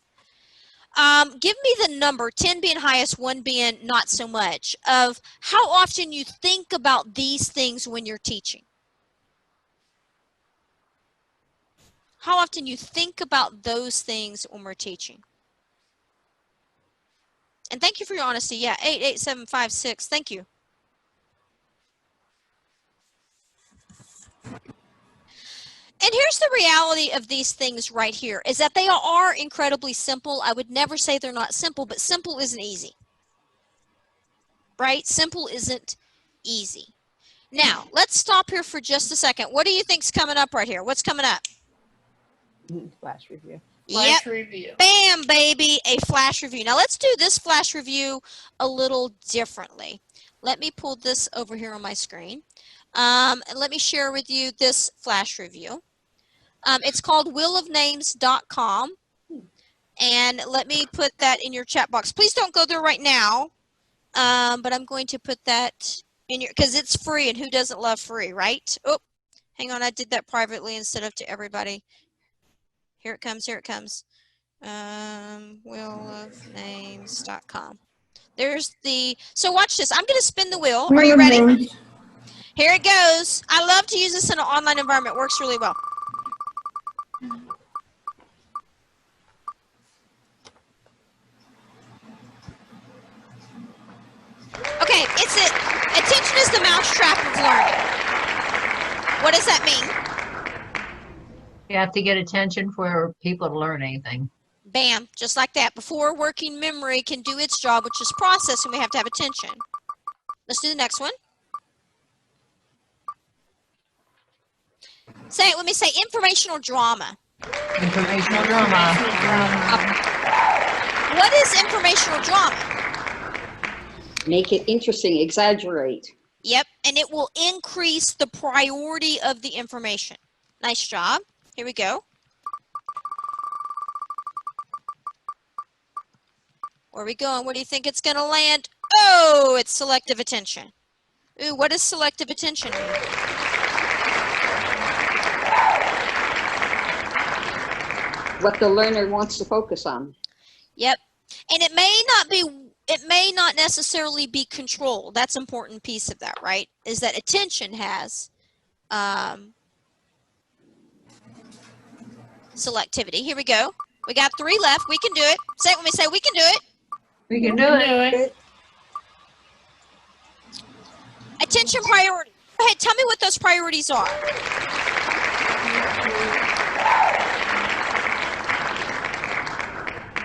give me the number, 10 being highest, 1 being not so much, of how often you think about these things when you're teaching. How often you think about those things when we're teaching. And thank you for your honesty. Yeah, 8, 8, 7, 5, 6. Thank you. And here's the reality of these things right here, is that they are incredibly simple. I would never say they're not simple, but simple isn't easy. Right? Simple isn't easy. Now, let's stop here for just a second. What do you think's coming up right here? What's coming up? Flash review. Flash review. Bam, baby, a flash review. Now, let's do this flash review a little differently. Let me pull this over here on my screen. And let me share with you this flash review. It's called wheelofnames.com. And let me put that in your chat box. Please don't go there right now. But I'm going to put that in your, because it's free, and who doesn't love free, right? Oh, hang on. I did that privately instead of to everybody. Here it comes. Here it comes. Wheelofnames.com. There's the, so watch this. I'm going to spin the wheel. Are you ready? Here it goes. I love to use this in an online environment. It works really well. Okay, it's it. Attention is the mousetrap of learning. What does that mean? You have to get attention for people to learn anything. Bam, just like that. Before working memory can do its job, which is processing, we have to have attention. Let's do the next one. Say it with me. Say informational drama. Informational drama. What is informational drama? Make it interesting, exaggerate. Yep, and it will increase the priority of the information. Nice job. Here we go. Where are we going? Where do you think it's going to land? Oh, it's selective attention. Ooh, what does selective attention mean? What the learner wants to focus on. Yep. And it may not necessarily be control. That's an important piece of that, right? Is that attention has selectivity. Here we go. We got 3 left. We can do it. Say it when we say we can do it. We can do it. Attention priority. Go ahead, tell me what those priorities are.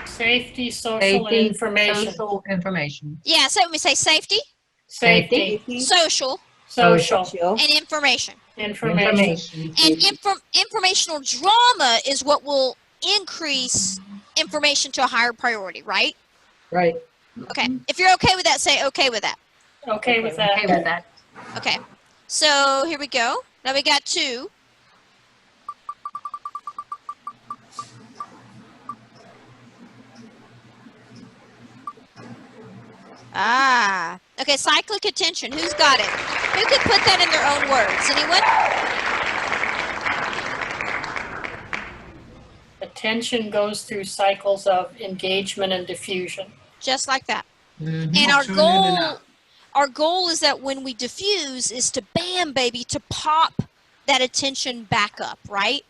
Safety, social, Safety, information. social information. Yeah, say it when we say safety, Safety, social, social, and information. information. And informational drama is what will increase information to a higher priority, right? Right. Okay. If you're okay with that, say okay with that. Okay with that. Okay with that. Okay. So here we go. Now we got 2. Ah. Okay, cyclic attention. Who's got it? Who could put that in their own words? Anyone? Attention goes through cycles of engagement and diffusion. Just like that. Mhm. And our goal is that when we diffuse is to bam, baby, to pop that attention back up, right?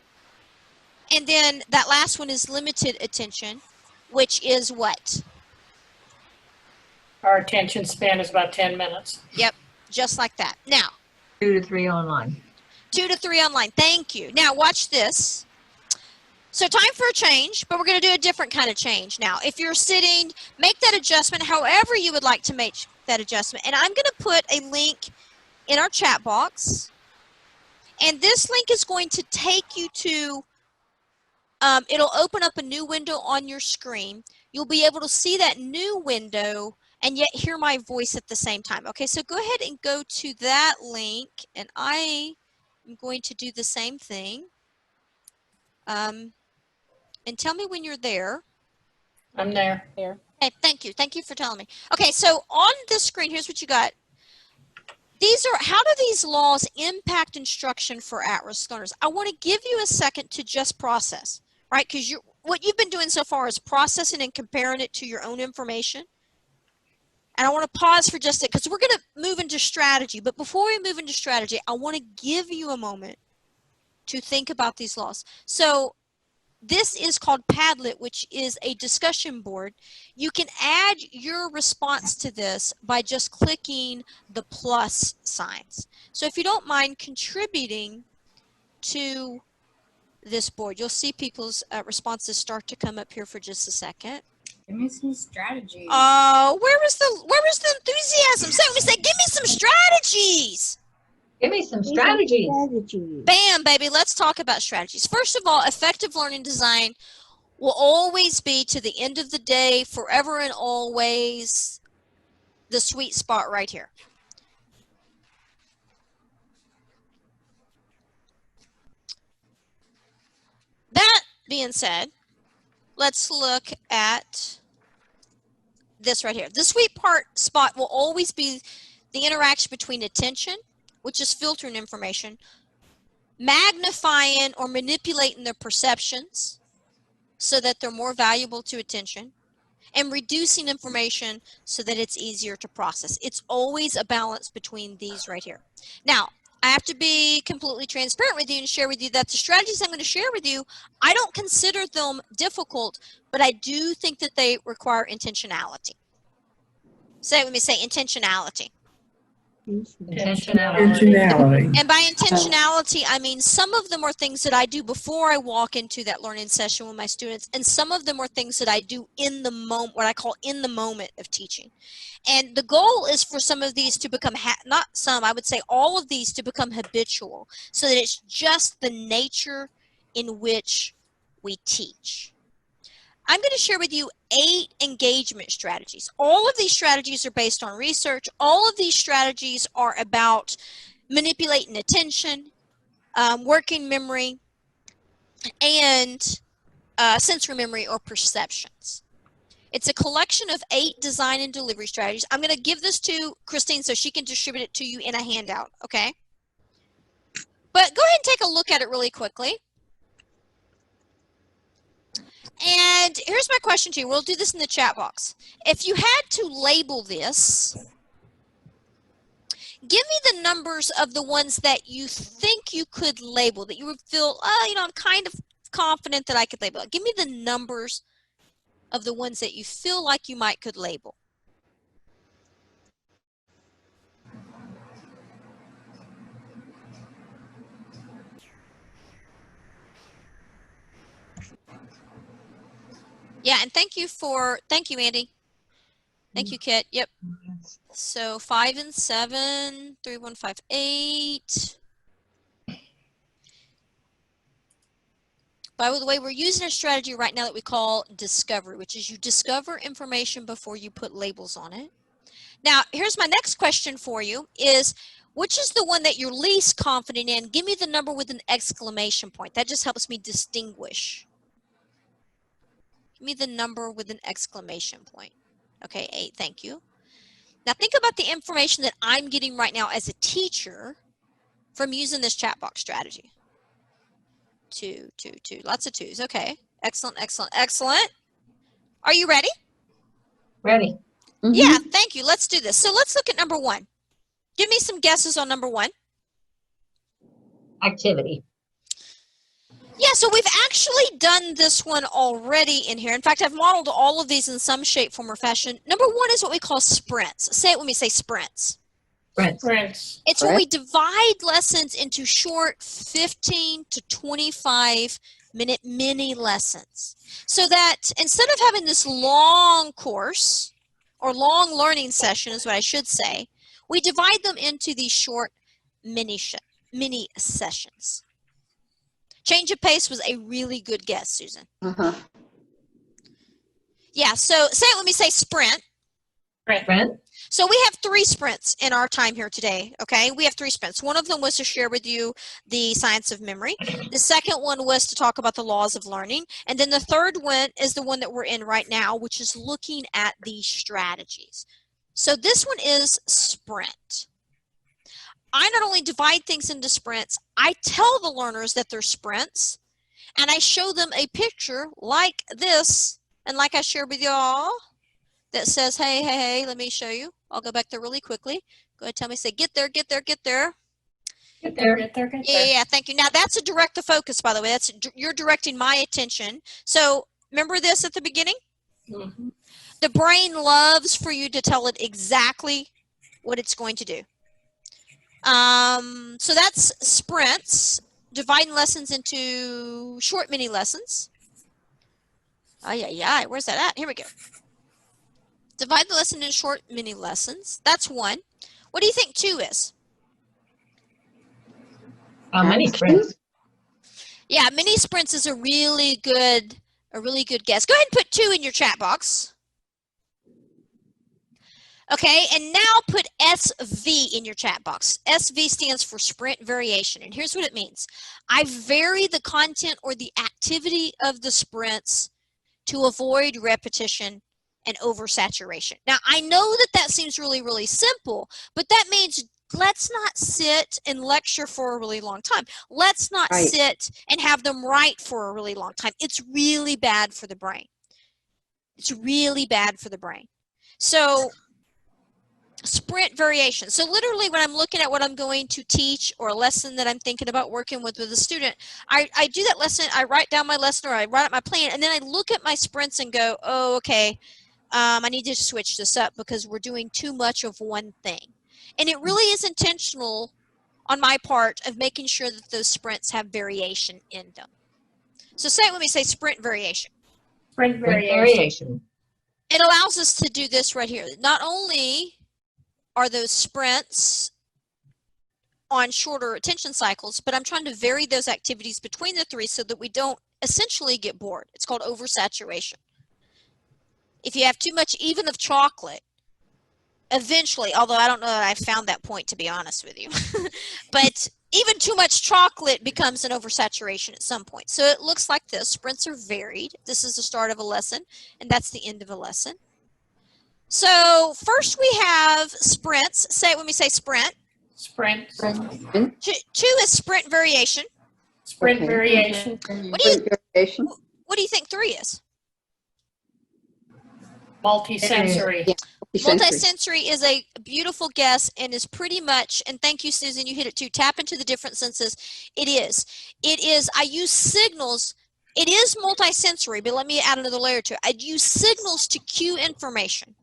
And then that last one is limited attention, which is what? Our attention span is about 10 minutes. Yep, just like that. Now, 2 to 3 online. 2 to 3 online. Thank you. Now, watch this. So time for a change, but we're going to do a different kind of change now. If you're sitting, make that adjustment however you would like to make that adjustment. And I'm going to put a link in our chat box. And this link is going to take you to, it'll open up a new window on your screen. You'll be able to see that new window and yet hear my voice at the same time. Okay, so go ahead and go to that link, and I am going to do the same thing. And tell me when you're there. I'm there. Okay, thank you. Thank you for telling me. Okay, so on this screen, here's what you got. These are, how do these laws impact instruction for at-risk learners? I want to give you a second to just process, right? Because what you've been doing so far is processing and comparing it to your own information. And I want to pause for just a, because we're going to move into strategy. But before we move into strategy, I want to give you a moment to think about these laws. So this is called Padlet, which is a discussion board. You can add your response to this by just clicking the plus signs. So if you don't mind contributing to this board, you'll see people's responses start to come up here for just a second. Give me some strategy. Oh, where was the enthusiasm? So we say, give me some strategies. Give me some strategies. Bam, baby, let's talk about strategies. First of all, effective learning design will always be, to the end of the day, forever and always, the sweet spot right here. That being said, let's look at this right here. The sweet spot will always be the interaction between attention, which is filtering information, magnifying or manipulating their perceptions so that they're more valuable to attention, and reducing information so that it's easier to process. It's always a balance between these right here. Now, I have to be completely transparent with you and share with you that the strategies I'm going to share with you, I don't consider them difficult, but I do think that they require intentionality. Say it with me, say intentionality. Intentionality. And by intentionality, I mean some of them are things that I do before I walk into that learning session with my students, and some of them are things that I do in the moment, what I call in the moment of teaching. And the goal is for some of these to become, not some, I would say all of these to become habitual, so that it's just the nature in which we teach. I'm going to share with you 8 engagement strategies. All of these strategies are based on research. All of these strategies are about manipulating attention, working memory, and sensory memory or perceptions. It's a collection of 8 design and delivery strategies. I'm going to give this to Christine so she can distribute it to you in a handout, okay? But go ahead and take a look at it really quickly. And here's my question to you. We'll do this in the chat box. If you had to label this, give me the numbers of the ones that you think you could label, that you would feel, you know, I'm kind of confident that I could label it. Give me the numbers of the ones that you feel like you might could label. Yeah, and thank you, Andy. Thank you, Kit. Yep. So 5 and 7, 3, 1, 5, 8. By the way, we're using a strategy right now that we call discovery, which is you discover information before you put labels on it. Now, here's my next question for you is, which is the one that you're least confident in? Give me the number with an exclamation point. That just helps me distinguish. Give me the number with an exclamation point. Okay, 8, thank you. Now think about the information that I'm getting right now as a teacher from using this chat box strategy. 2, 2, 2, lots of 2s. Okay, excellent, excellent, excellent. Are you ready? Ready. Mhm. Yeah, thank you. Let's do this. So let's look at number 1. Give me some guesses on number 1. Activity. Yeah, so we've actually done this one already in here. In fact, I've modeled all of these in some shape, form, or fashion. Number 1 is what we call sprints. Say it when we say sprints. Sprints. It's when we divide lessons into short 15 to 25-minute mini lessons. So that instead of having this long course, or long learning session is what I should say, we divide them into these short mini sessions. Change of pace was a really good guess, Susan. Uh-huh. Yeah, so say it when we say sprint. Sprint. So we have 3 sprints in our time here today, okay? We have 3 sprints. One of them was to share with you the science of memory. The second one was to talk about the laws of learning. And then the third one is the one that we're in right now, which is looking at the strategies. So this one is sprint. I not only divide things into sprints, I tell the learners that they're sprints, and I show them a picture like this, and like I shared with y'all, that says, hey, let me show you. I'll go back there really quickly. Go ahead, tell me, say, get there, get there, get there. Get there, get there, get there. Yeah, thank you. Now that's a direct to focus, by the way. You're directing my attention. So remember this at the beginning? Mm-hmm. The brain loves for you to tell it exactly what it's going to do. So that's sprints, dividing lessons into short mini lessons. Where's that at? Here we go. Divide the lesson into short mini lessons. That's 1. What do you think 2 is? Mini sprints. Yeah, mini sprints is a really good guess. Go ahead and put 2 in your chat box. Okay, and now put SV in your chat box. SV stands for sprint variation, and here's what it means. I vary the content or the activity of the sprints to avoid repetition and oversaturation. Now, I know that that seems really, really simple, but that means let's not sit and lecture for a really long time. Let's not sit and have them write for a really long time. It's really bad for the brain. It's really bad for the brain. So sprint variation. So literally when I'm looking at what I'm going to teach or a lesson that I'm thinking about working with a student, I do that lesson, I write down my lesson or I write out my plan, and then I look at my sprints and go, oh, okay, I need to switch this up because we're doing too much of one thing. And it really is intentional on my part of making sure that those sprints have variation in them. So say it when we say sprint variation. Sprint variation. It allows us to do this right here. Not only are those sprints on shorter attention cycles, but I'm trying to vary those activities between the 3 so that we don't essentially get bored. It's called oversaturation. If you have too much even of chocolate, eventually, although I don't know that I've found that point to be honest with you, but even too much chocolate becomes an oversaturation at some point. So it looks like this. Sprints are varied. This is the start of a lesson, and that's the end of a lesson. So first we have sprints. Say it when we say sprint. Sprint. Two is sprint variation. Sprint variation. What do you think 3 is? Multisensory. Multisensory is a beautiful guess and is pretty much, and thank you, Susan, you hit it too, tap into the different senses. It is, I use signals. It is multisensory, but let me add another layer to it. I use signals to cue information.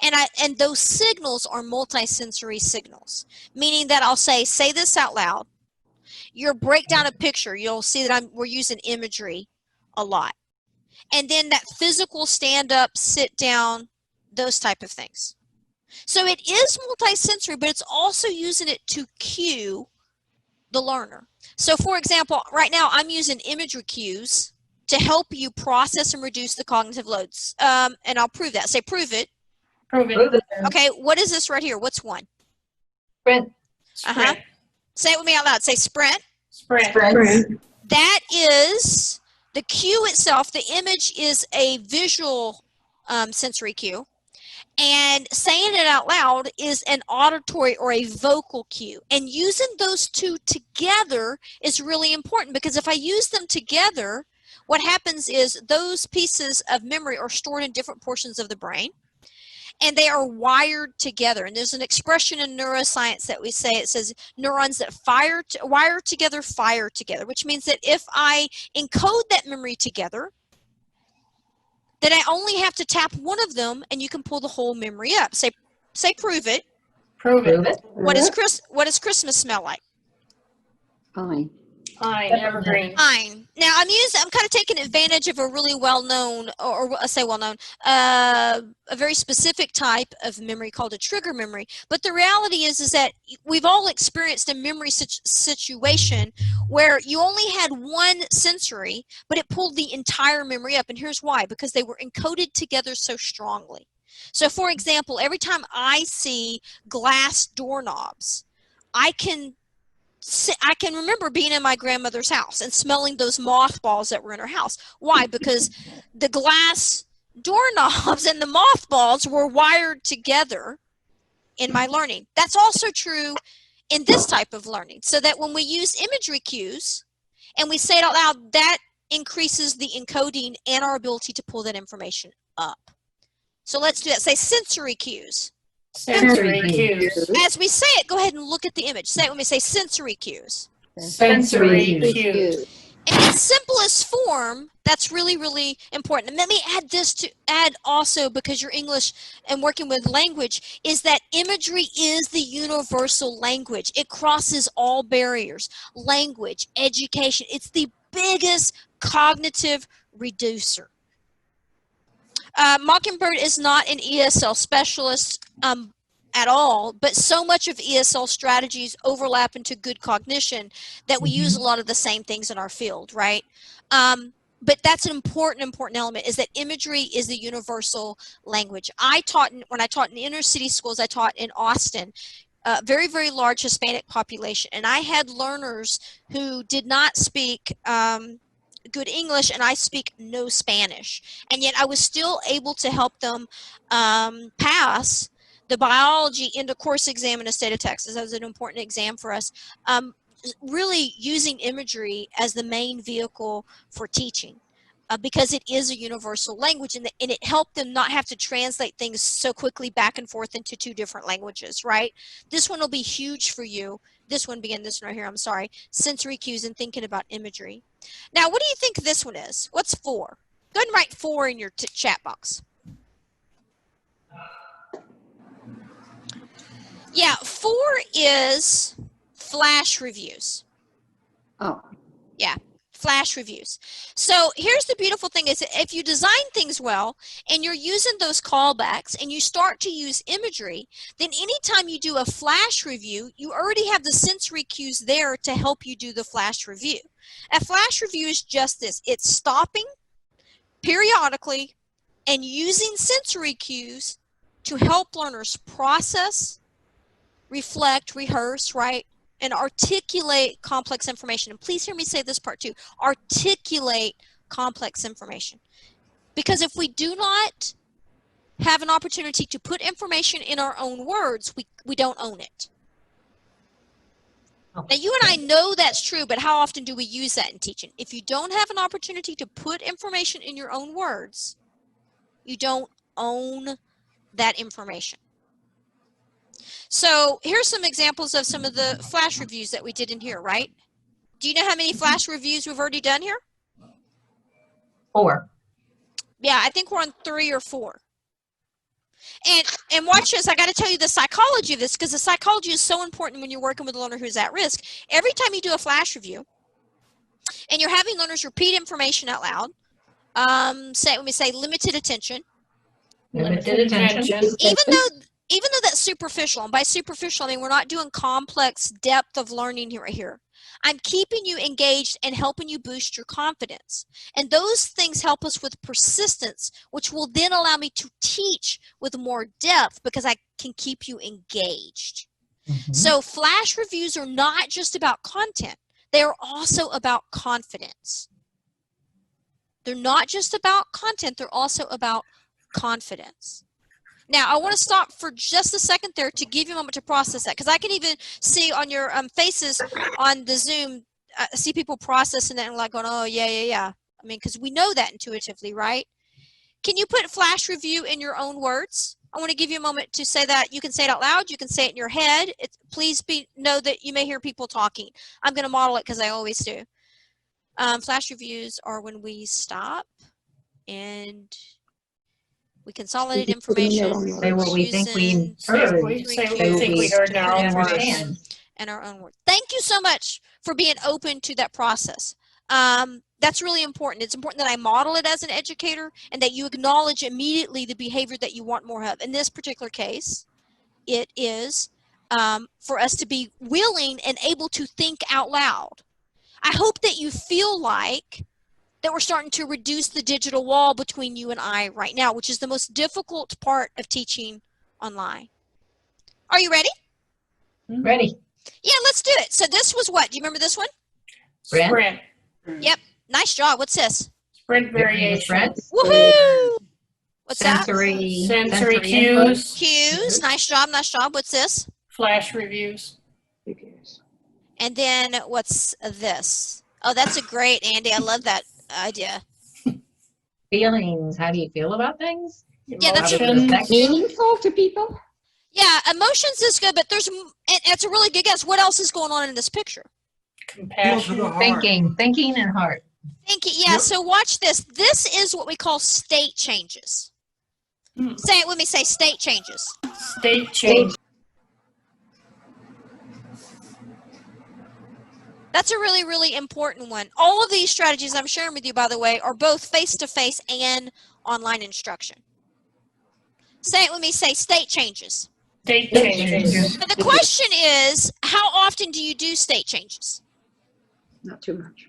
And those signals are multisensory signals, meaning that I'll say this out loud. Your breakdown of picture, you'll see that we're using imagery a lot. And then that physical stand up, sit down, those type of things. So it is multisensory, but it's also using it to cue the learner. So for example, right now I'm using imagery cues to help you process and reduce the cognitive loads. And I'll prove that. Say prove it. Prove it. Okay, what is this right here? What's one? Sprint. Uh-huh. Say it with me out loud. Say sprint. Sprint. That is the cue itself. The image is a visual sensory cue. And saying it out loud is an auditory or a vocal cue. And using those two together is really important, because if I use them together, what happens is those pieces of memory are stored in different portions of the brain, and they are wired together. And there's an expression in neuroscience that we say, it says neurons that wire together, which means that if I encode that memory together, then I only have to tap one of them and you can pull the whole memory up. Say prove it. Prove it. What does Christmas smell like? Pine. Pine, evergreen. Pine. Now I'm kind of taking advantage of a really well-known, or I say well-known, a very specific type of memory called a trigger memory. But the reality is that we've all experienced a memory situation where you only had one sensory, but it pulled the entire memory up. And here's why: because they were encoded together so strongly. So for example, every time I see glass doorknobs, I can remember being in my grandmother's house and smelling those mothballs that were in her house. Why? Because the glass doorknobs and the mothballs were wired together in my learning. That's also true in this type of learning. So that when we use imagery cues and we say it out loud, that increases the encoding and our ability to pull that information up. So let's do that. Say sensory cues. Sensory cues. As we say it, go ahead and look at the image. Say it when we say sensory cues. Sensory cues. In its simplest form, that's really, really important. And let me add also, because you're English and working with language, is that imagery is the universal language. It crosses all barriers. Language, education, it's the biggest cognitive reducer. Mockingbird is not an ESL specialist at all, but so much of ESL strategies overlap into good cognition that we use a lot of the same things in our field, right? But that's an important element, is that imagery is the universal language. When I taught in inner city schools, I taught in Austin, very, very large Hispanic population, and I had learners who did not speak good English, and I speak no Spanish, and yet I was still able to help them pass the biology into course exam in the state of Texas. That was an important exam for us, really using imagery as the main vehicle for teaching, because it is a universal language, and it helped them not have to translate things so quickly back and forth into two different languages, right? This one will be huge for you. This one right here, I'm sorry. Sensory cues and thinking about imagery. Now, what do you think this one is? What's 4? Go ahead and write 4 in your chat box. Yeah, 4 is flash reviews. Oh. Yeah, flash reviews. So here's the beautiful thing, is that if you design things well and you're using those callbacks and you start to use imagery, then anytime you do a flash review, you already have the sensory cues there to help you do the flash review. A flash review is just this: it's stopping periodically and using sensory cues to help learners process, reflect, rehearse, right, and articulate complex information. And please hear me say this part too. Articulate complex information. Because if we do not have an opportunity to put information in our own words, we don't own it. Now, you and I know that's true, but how often do we use that in teaching? If you don't have an opportunity to put information in your own words, you don't own that information. So here's some examples of some of the flash reviews that we did in here, right? Do you know how many flash reviews we've already done here? 4. Yeah, I think we're on 3 or 4. And watch this. I got to tell you the psychology of this, because the psychology is so important when you're working with a learner who's at risk. Every time you do a flash review and you're having learners repeat information out loud, let me say limited attention. Limited attention. Even though that's superficial, and by superficial I mean we're not doing complex depth of learning right here. I'm keeping you engaged and helping you boost your confidence. And those things help us with persistence, which will then allow me to teach with more depth because I can keep you engaged. So flash reviews are not just about content. They are also about confidence. They're not just about content. They're also about confidence. Now, I want to stop for just a second there to give you a moment to process that, because I can even see on your faces on the Zoom, see people processing that and like going, oh, yeah. I mean, because we know that intuitively, right? Can you put flash review in your own words? I want to give you a moment to say that. You can say it out loud. You can say it in your head. Please know that you may hear people talking. I'm going to model it because I always do. Flash reviews are when we stop and we consolidate information. Say what we think we heard. Say what we think we heard in our own words. And our own words. Thank you so much for being open to that process. That's really important. It's important that I model it as an educator and that you acknowledge immediately the behavior that you want more of. In this particular case, it is for us to be willing and able to think out loud. I hope that you feel like that we're starting to reduce the digital wall between you and I right now, which is the most difficult part of teaching online. Are you ready? Ready. Yeah, let's do it. So this was what? Do you remember this one? Sprint. Yep. Nice job. What's this? Sprint variation. Woohoo! What's Sensory cues. Cues. Nice job. Nice job. What's this? Flash reviews. And then what's this? Oh, that's a great, Andy. I love that idea. Feelings. How do you feel about things? Yeah, that's meaningful to people. Yeah, emotions is good, but it's a really good guess. What else is going on in this picture? Compassion. Thinking and heart. Thinking. Yeah. So watch this. This is what we call state changes. Say it with me. Say state changes. State change. That's a really, really important one. All of these strategies I'm sharing with you, by the way, are both face-to-face and online instruction. Say it with me. Say state changes. State changes. But the question is, how often do you do state changes? Not too much.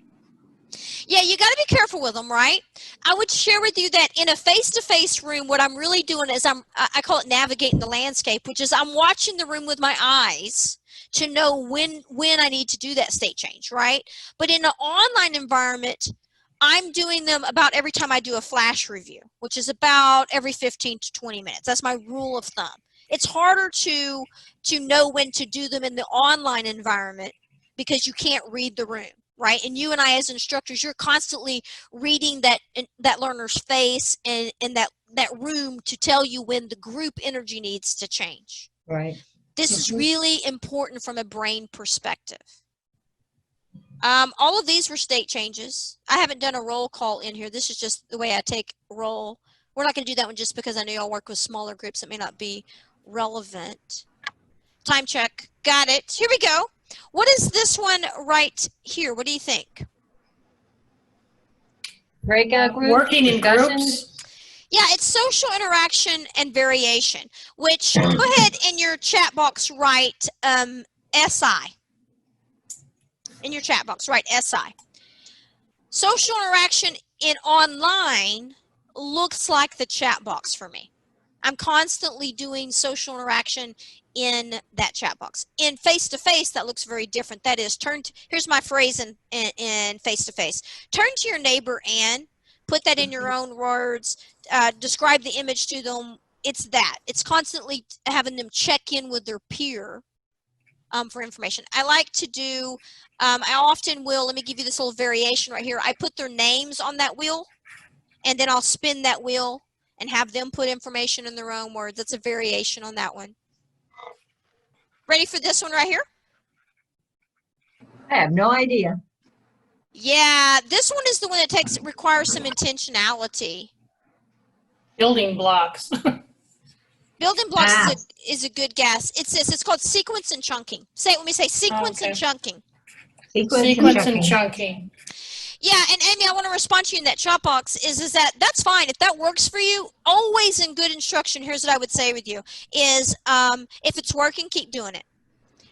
Yeah, you got to be careful with them, right? I would share with you that in a face-to-face room, what I'm really doing is I call it navigating the landscape, which is I'm watching the room with my eyes to know when I need to do that state change, right? But in an online environment, I'm doing them about every time I do a flash review, which is about every 15 to 20 minutes. That's my rule of thumb. It's harder to know when to do them in the online environment because you can't read the room, right? And you and I as instructors, you're constantly reading that learner's face and that room to tell you when the group energy needs to change. Right. This is really important from a brain perspective. All of these were state changes. I haven't done a roll call in here. This is just the way I take roll. We're not going to do that one just because I know y'all work with smaller groups. It may not be relevant. Time check. Got it. Here we go. What is this one right here? What do you think? Breakout groups. Working in groups. Yeah, it's social interaction and variation, which go ahead in your chat box write SI. In your chat box write SI. Social interaction in online looks like the chat box for me. I'm constantly doing social interaction in that chat box. In face-to-face, that looks very different. That is, here's my phrase in face-to-face. Turn to your neighbor and put that in your own words, describe the image to them. It's that. It's constantly having them check in with their peer for information. I like to do, I often will, let me give you this little variation right here. I put their names on that wheel, and then I'll spin that wheel and have them put information in their own words. That's a variation on that one. Ready for this one right here? I have no idea. Yeah, this one is the one that requires some intentionality. Building blocks. Building blocks is a good guess. It's this. It's called sequence and chunking. Say it when we say sequence and chunking. Sequence and chunking. Yeah, and Amy, I want to respond to you in that chat box is that's fine. If that works for you, always in good instruction, here's what I would say with you is if it's working, keep doing it.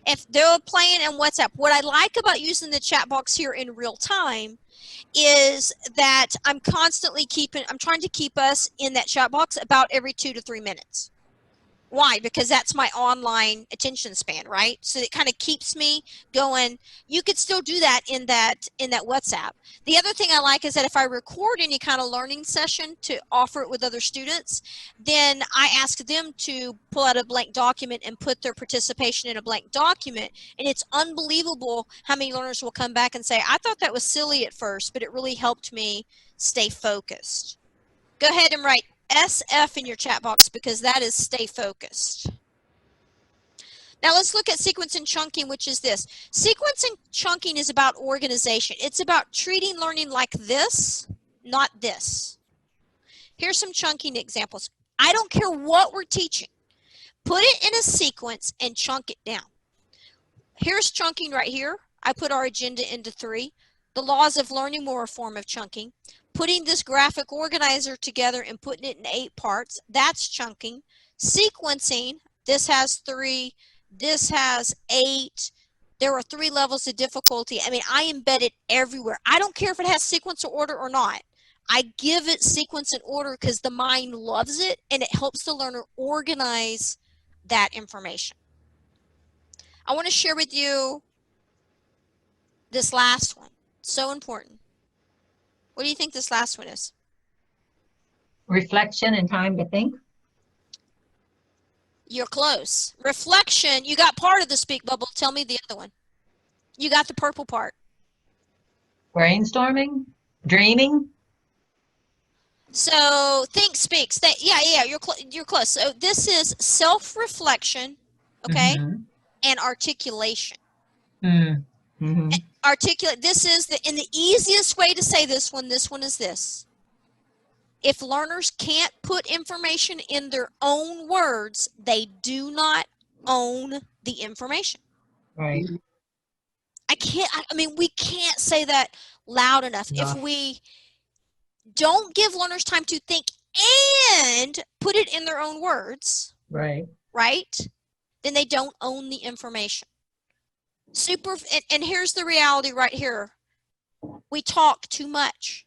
If they're playing in WhatsApp, what I like about using the chat box here in real time is that I'm trying to keep us in that chat box about every 2 to 3 minutes. Why? Because that's my online attention span, right? So it kind of keeps me going. You could still do that in that WhatsApp. The other thing I like is that if I record any kind of learning session to offer it with other students, then I ask them to pull out a blank document and put their participation in a blank document. And it's unbelievable how many learners will come back and say, I thought that was silly at first, but it really helped me stay focused. Go ahead and write SF in your chat box because that is stay focused. Now let's look at sequence and chunking, which is this. Sequence and chunking is about organization. It's about treating learning like this, not this. Here's some chunking examples. I don't care what we're teaching. Put it in a sequence and chunk it down. Here's chunking right here. I put our agenda into 3. The laws of learning were a form of chunking. Putting this graphic organizer together and putting it in 8 parts, that's chunking. Sequencing, this has 3, this has 8. There are 3 levels of difficulty. I mean, I embed it everywhere. I don't care if it has sequence or order or not. I give it sequence and order because the mind loves it and it helps the learner organize that information. I want to share with you this last one. So important. What do you think this last one is? Reflection and time to think. You're close. Reflection, you got part of the speak bubble. Tell me the other one. You got the purple part. Brainstorming, dreaming. So think, speak. Yeah, you're close. So this is self-reflection, okay, and articulation. Articulate. This is and the easiest way to say this one is this. If learners can't put information in their own words, they do not own the information. Right. I mean, we can't say that loud enough. No. If we don't give learners time to think and put it in their own words, right, then they don't own the information. And here's the reality right here. We talk too much.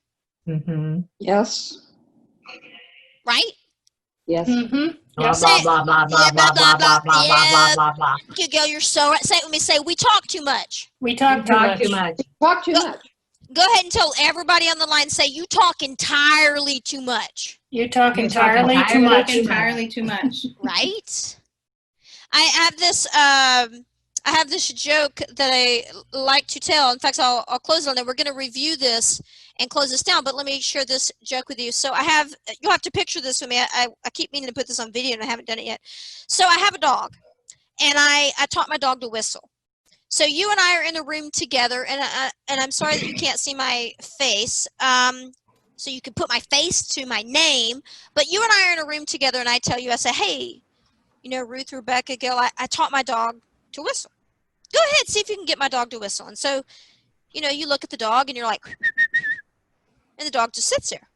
Yes. Right? Yes. Blah, blah, blah, blah, blah, blah, blah, blah, blah, blah, blah. You go, you're so right. Say it with me. Say, we talk too much. We talk too much. Talk too much. Go ahead and tell everybody on the line, say, you talk entirely too much. You talk entirely too much. Entirely too much. Right? I have this joke that I like to tell. In fact, I'll close on it. We're going to review this and close this down, but let me share this joke with you. So you'll have to picture this with me. I keep meaning to put this on video and I haven't done it yet. So I have a dog and I taught my dog to whistle. So you and I are in a room together and I'm sorry that you can't see my face. So you can put my face to my name, but you and I are in a room together and I tell you, I say, hey, you know, Ruth, Rebecca, Gil, I taught my dog to whistle. Go ahead, see if you can get my dog to whistle. And so, you know, you look at the dog and you're like, and the dog just sits there.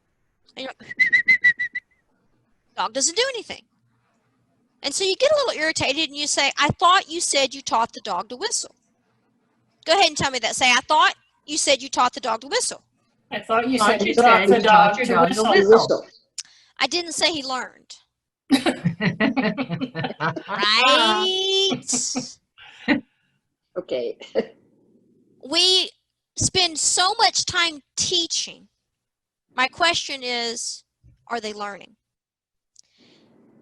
And you're like, dog doesn't do anything. And so you get a little irritated and you say, I thought you said you taught the dog to whistle. Go ahead and tell me that. Say, I thought you said you taught the dog to whistle. I thought you said you taught the dog to whistle. I didn't say he learned. Right? Okay. We spend so much time teaching. My question is, are they learning?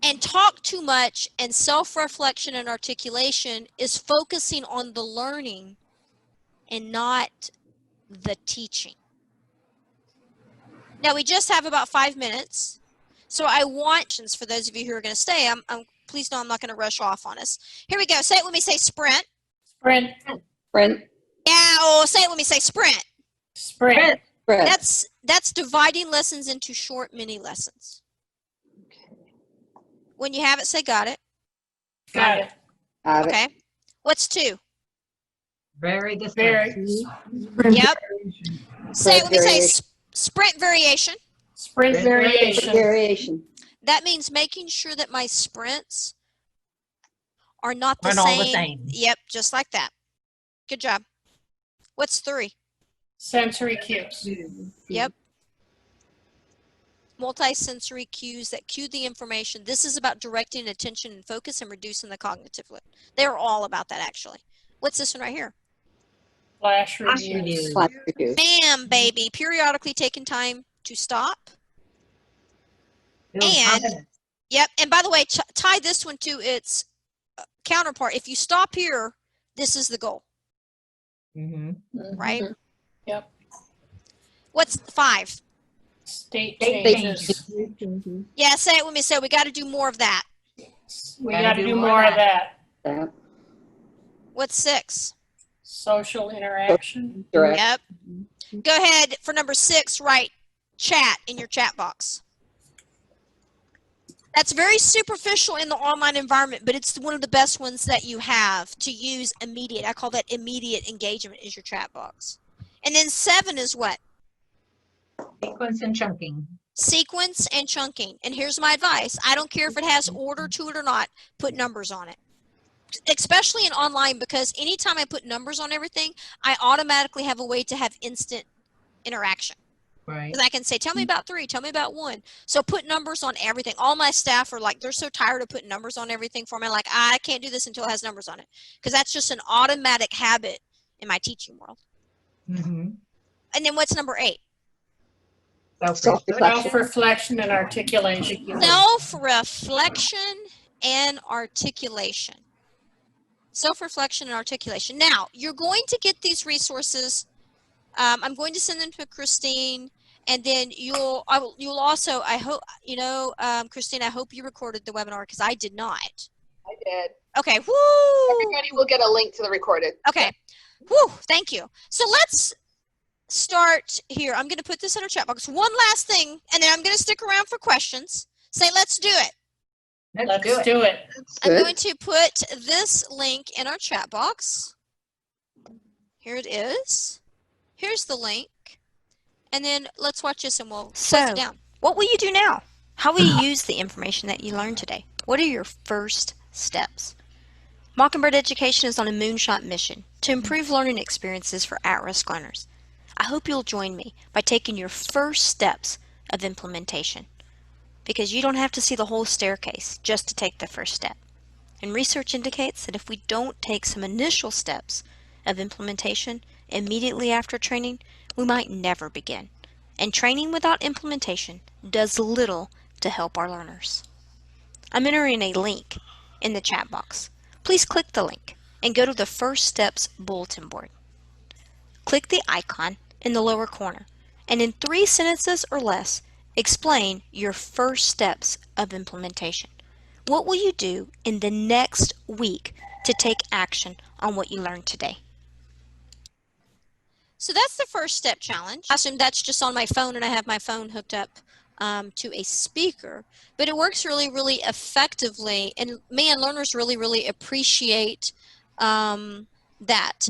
And talk too much and self-reflection and articulation is focusing on the learning and not the teaching. Now we just have about 5 minutes. So I want, for those of you who are going to stay, please know I'm not going to rush off on us. Here we go. Say it when we say sprint. Sprint. Sprint. Yeah, oh, say it when we say sprint. Sprint. Sprint. That's dividing lessons into short mini lessons. When you have it, say got it. Got it. Got it. Okay. What's 2? Vary the Very. Yep. Say it when we say variation. sprint variation. Sprint variation. Variation. That means making sure that my sprints are not the Aren't same. all the same. Yep, just like that. Good job. What's 3? Sensory cues. Yep. Multi-sensory cues that cue the information. This is about directing attention and focus and reducing the cognitive load. They're all about that, actually. What's this one right here? Flash Flash reviews. reviews. Flash review. Bam, baby. Periodically taking time to stop. Build And- confidence. Yep. And by the way, tie this one to its counterpart. If you stop here, this is the goal, Mhm. right? Yep. What's 5? State State changes. Yeah, say it when we say we got to do more of that. We got to do more of that. That. What's 6? Social interaction. Direct. Yep. Go ahead for number 6, write chat in your chat box. That's very superficial in the online environment, but it's one of the best ones that you have to use immediate. I call that immediate engagement is your chat box. And then 7 is what? Sequence and chunking. Sequence and chunking. And here's my advice. I don't care if it has order to it or not, put numbers on it. Especially in online, because anytime I put numbers on everything, I automatically have a way to have instant interaction. Right. Because I can say, tell me about 3, tell me about 1. So put numbers on everything. All my staff are like, they're so tired of putting numbers on everything for me. Like, I can't do this until it has numbers on it. Because that's just an automatic habit in my teaching world. Mhm. And then what's number 8? Self-reflection. Self-reflection and articulation. Self-reflection and articulation. Self-reflection and articulation. Now, you're going to get these resources. I'm going to send them to Christine, and then you'll also, I hope, Christine, I hope you recorded the webinar because I did not. I did. Okay, woo! Everybody will get a link to the recorded. Okay, woo, thank you. So let's start here. I'm going to put this in our chat box. One last thing, and then I'm going to stick around for questions. Say, let's do it. Let's do it. I'm going to put this link in our chat box. Here it is. Here's the link. And then let's watch this and we'll close it down. What will you do now? How will you use the information that you learned today? What are your first steps? Mockingbird Education is on a moonshot mission to improve learning experiences for at-risk learners. I hope you'll join me by taking your first steps of implementation, because you don't have to see the whole staircase just to take the first step. And research indicates that if we don't take some initial steps of implementation immediately after training, we might never begin. And training without implementation does little to help our learners. I'm entering a link in the chat box. Please click the link and go to the First Steps bulletin board. Click the icon in the lower corner, and in 3 sentences or less, explain your first steps of implementation. What will you do in the next week to take action on what you learned today? So that's the first step challenge. I assume that's just on my phone and I have my phone hooked up to a speaker, but it works really, really effectively, and me and learners really, really appreciate that.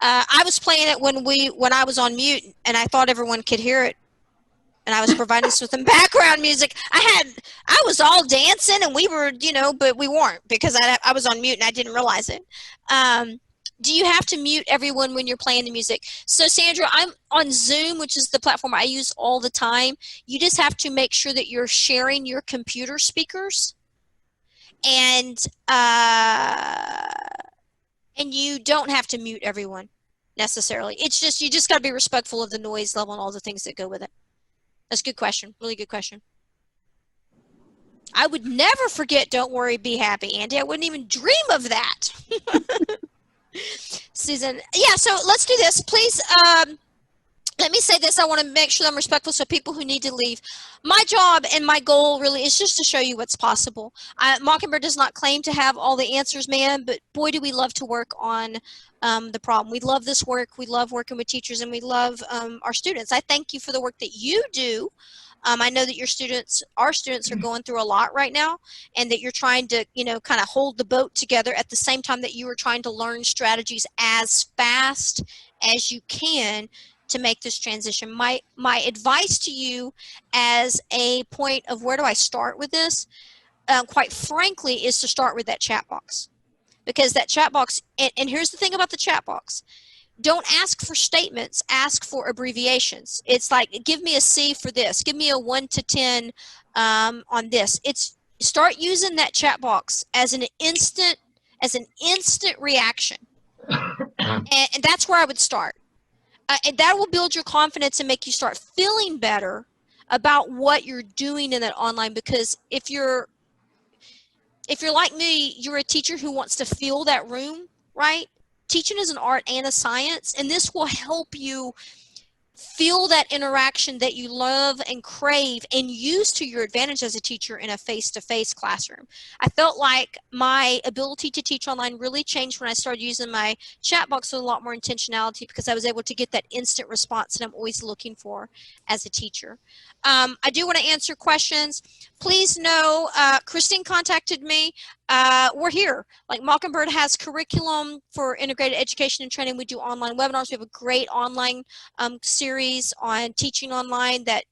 I was playing it when I was on mute, and I thought everyone could hear it, and I was providing us with some background music. I was all dancing, and we were, but we weren't, because I was on mute and I didn't realize it. Do you have to mute everyone when you're playing the music? So Sandra, I'm on Zoom, which is the platform I use all the time. You just have to make sure that you're sharing your computer speakers And you don't have to mute everyone necessarily. It's just, you just got to be respectful of the noise level and all the things that go with it. That's a good question. Really good question. I would never forget don't worry, be happy, Andy. I wouldn't even dream of that. Susan, yeah, so let's do this. Please, let me say this. I want to make sure I'm respectful, so people who need to leave. My job and my goal really is just to show you what's possible. Mockingbird does not claim to have all the answers, man, but boy, do we love to work on the problem. We love this work. We love working with teachers, and we love our students. I thank you for the work that you do. I know that our students are going through a lot right now, and that you're trying to, kind of hold the boat together at the same time that you are trying to learn strategies as fast as you can to make this transition. My advice to you as a point of where do I start with this, quite frankly, is to start with that chat box. Because that chat box, and here's the thing about the chat box, don't ask for statements, ask for abbreviations. It's like, give me a C for this, give me a 1 to 10 on this. It's start using that chat box as an instant reaction. And that's where I would start. And that will build your confidence and make you start feeling better about what you're doing in that online. Because if you're like me, you're a teacher who wants to feel that room, right? Teaching is an art and a science, and this will help you feel that interaction that you love and crave and use to your advantage as a teacher in a face-to-face classroom. I felt like my ability to teach online really changed when I started using my chat box with a lot more intentionality, because I was able to get that instant response that I'm always looking for as a teacher. I do want to answer questions. Please know, Christine contacted me. We're here. Like, Mockingbird has curriculum for integrated education and training. We do online webinars. We have a great online series on teaching online that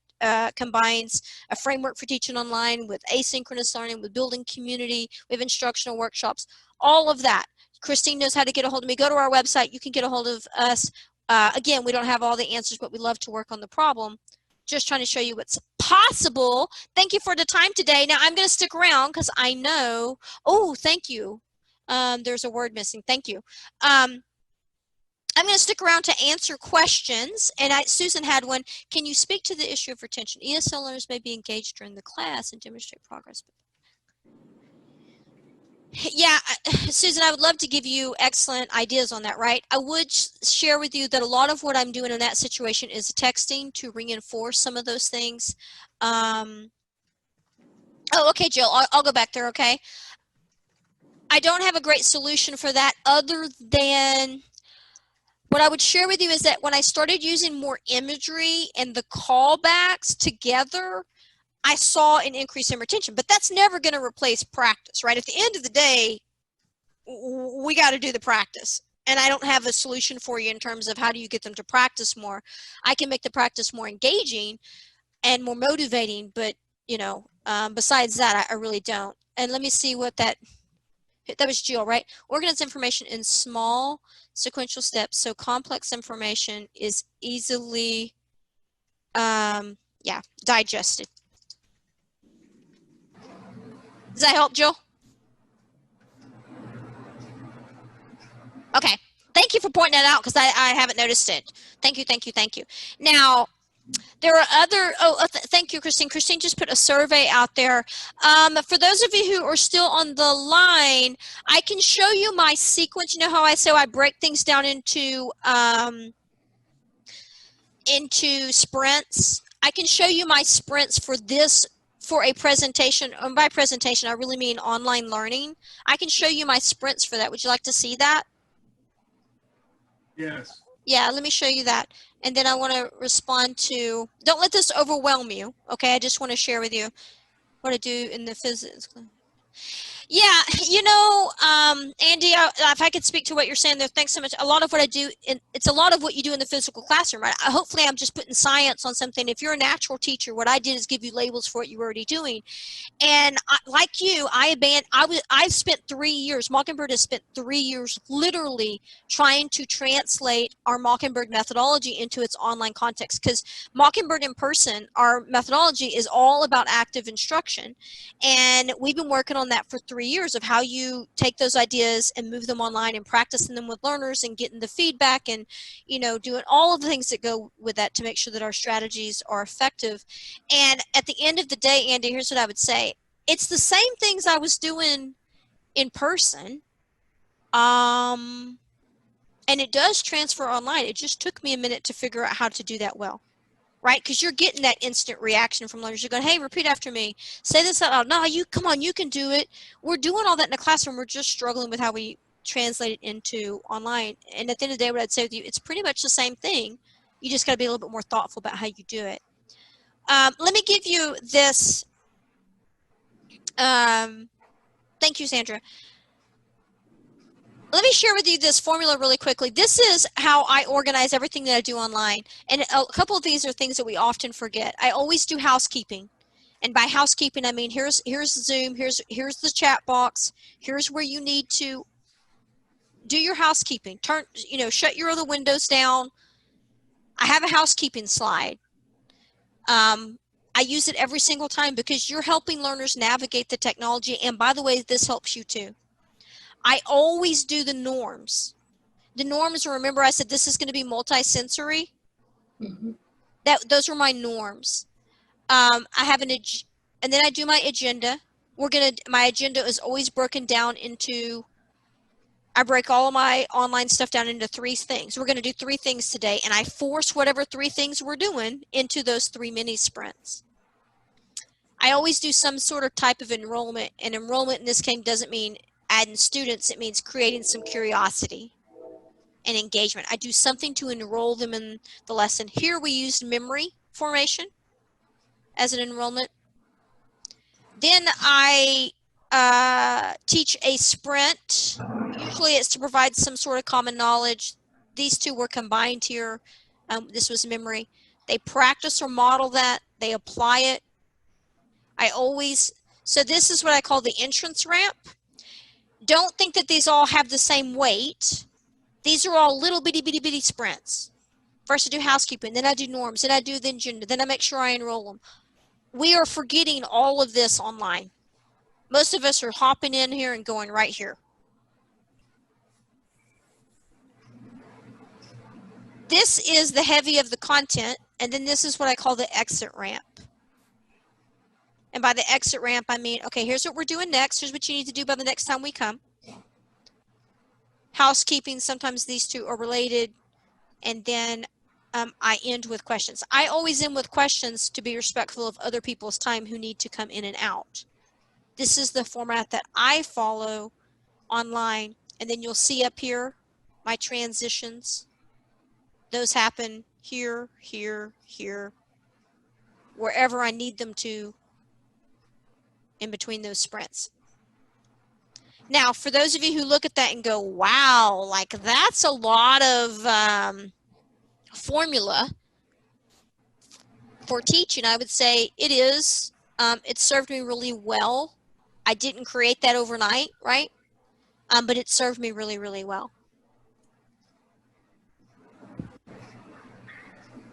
combines a framework for teaching online with asynchronous learning, with building community. We have instructional workshops, all of that. Christine knows how to get a hold of me. Go to our website. You can get a hold of us. Again, we don't have all the answers, but we love to work on the problem. Just trying to show you what's possible. Thank you for the time today. Now I'm going to stick around because I know, oh, thank you. There's a word missing. Thank you. I'm going to stick around to answer questions. And Susan had one. Can you speak to the issue of retention? ESL learners may be engaged during the class and demonstrate progress. Yeah, Susan, I would love to give you excellent ideas on that, right? I would share with you that a lot of what I'm doing in that situation is texting to reinforce some of those things. Oh, okay, Jill, I'll go back there, okay? I don't have a great solution for that other than what I would share with you is that when I started using more imagery and the callbacks together, I saw an increase in retention, but that's never going to replace practice, right? At the end of the day, we got to do the practice. And I don't have a solution for you in terms of how do you get them to practice more. I can make the practice more engaging and more motivating, but, besides that, I really don't. And let me see what that was Jill, right? Organize information in small sequential steps so complex information is easily, digested. Does that help, Jill? Okay. Thank you for pointing that out because I haven't noticed it. Thank you, thank you, thank you. Now, there are other, thank you, Christine. Christine just put a survey out there. For those of you who are still on the line, I can show you my sequence. You know how I say I break things down into sprints? I can show you my sprints for this, for a presentation. And by presentation, I really mean online learning. I can show you my sprints for that. Would you like to see that? Yes. Yeah, let me show you that. And then I want to respond to, don't let this overwhelm you, okay? I just want to share with you what I do in the physics. Yeah, Andy, if I could speak to what you're saying there, thanks so much. A lot of what I do, it's a lot of what you do in the physical classroom, right? Hopefully I'm just putting science on something. If you're a natural teacher, what I did is give you labels for what you're already doing. And like you, I've spent 3 years, Mockingbird has spent 3 years literally trying to translate our Mockingbird methodology into its online context, because Mockingbird in person, our methodology is all about active instruction. And we've been working on that for 3 3 years of how you take those ideas and move them online and practicing them with learners and getting the feedback and, you know, doing all of the things that go with that to make sure that our strategies are effective. And at the end of the day, Andy, here's what I would say. It's the same things I was doing in person. And it does transfer online. It just took me a minute to figure out how to do that well. Right? Because you're getting that instant reaction from learners. You're going, hey, repeat after me. Say this out loud. No, come on, you can do it. We're doing all that in the classroom. We're just struggling with how we translate it into online. And at the end of the day, what I'd say with you, it's pretty much the same thing. You just got to be a little bit more thoughtful about how you do it. Let me give you this. Thank you, Sandra. Let me share with you this formula really quickly. This is how I organize everything that I do online. And a couple of these are things that we often forget. I always do housekeeping. And by housekeeping, I mean, here's Zoom, here's the chat box, here's where you need to do your housekeeping. Shut your other windows down. I have a housekeeping slide. I use it every single time because you're helping learners navigate the technology. And by the way, this helps you too. I always do the norms. The norms, remember I said this is going to be multi-sensory? Mm-hmm. Those are my norms. I have and then I do my agenda. My agenda is always broken down into, I break all of my online stuff down into 3 things. We're going to do 3 things today, and I force whatever 3 things we're doing into those 3 mini sprints. I always do some sort of type of enrollment, and enrollment in this case doesn't mean adding students, it means creating some curiosity and engagement. I do something to enroll them in the lesson. Here we used memory formation as an enrollment. Then I teach a sprint. Usually it's to provide some sort of common knowledge. These 2 were combined here. This was memory. They practice or model that. They apply it. So this is what I call the entrance ramp. Don't think that these all have the same weight. These are all little bitty sprints. First I do housekeeping, then I do norms, then I do the agenda, then I make sure I enroll them. We are forgetting all of this online. Most of us are hopping in here and going right here. This is the heavy of the content, and then this is what I call the exit ramp. And by the exit ramp, I mean, okay, here's what we're doing next. Here's what you need to do by the next time we come. Housekeeping, sometimes these 2 are related. And then I end with questions. I always end with questions to be respectful of other people's time who need to come in and out. This is the format that I follow online. And then you'll see up here my transitions. Those happen here, here, here, wherever I need them to in between those sprints. Now, for those of you who look at that and go, wow, like that's a lot of formula for teaching, I would say it is. It served me really well. I didn't create that overnight, right? But it served me really, really well.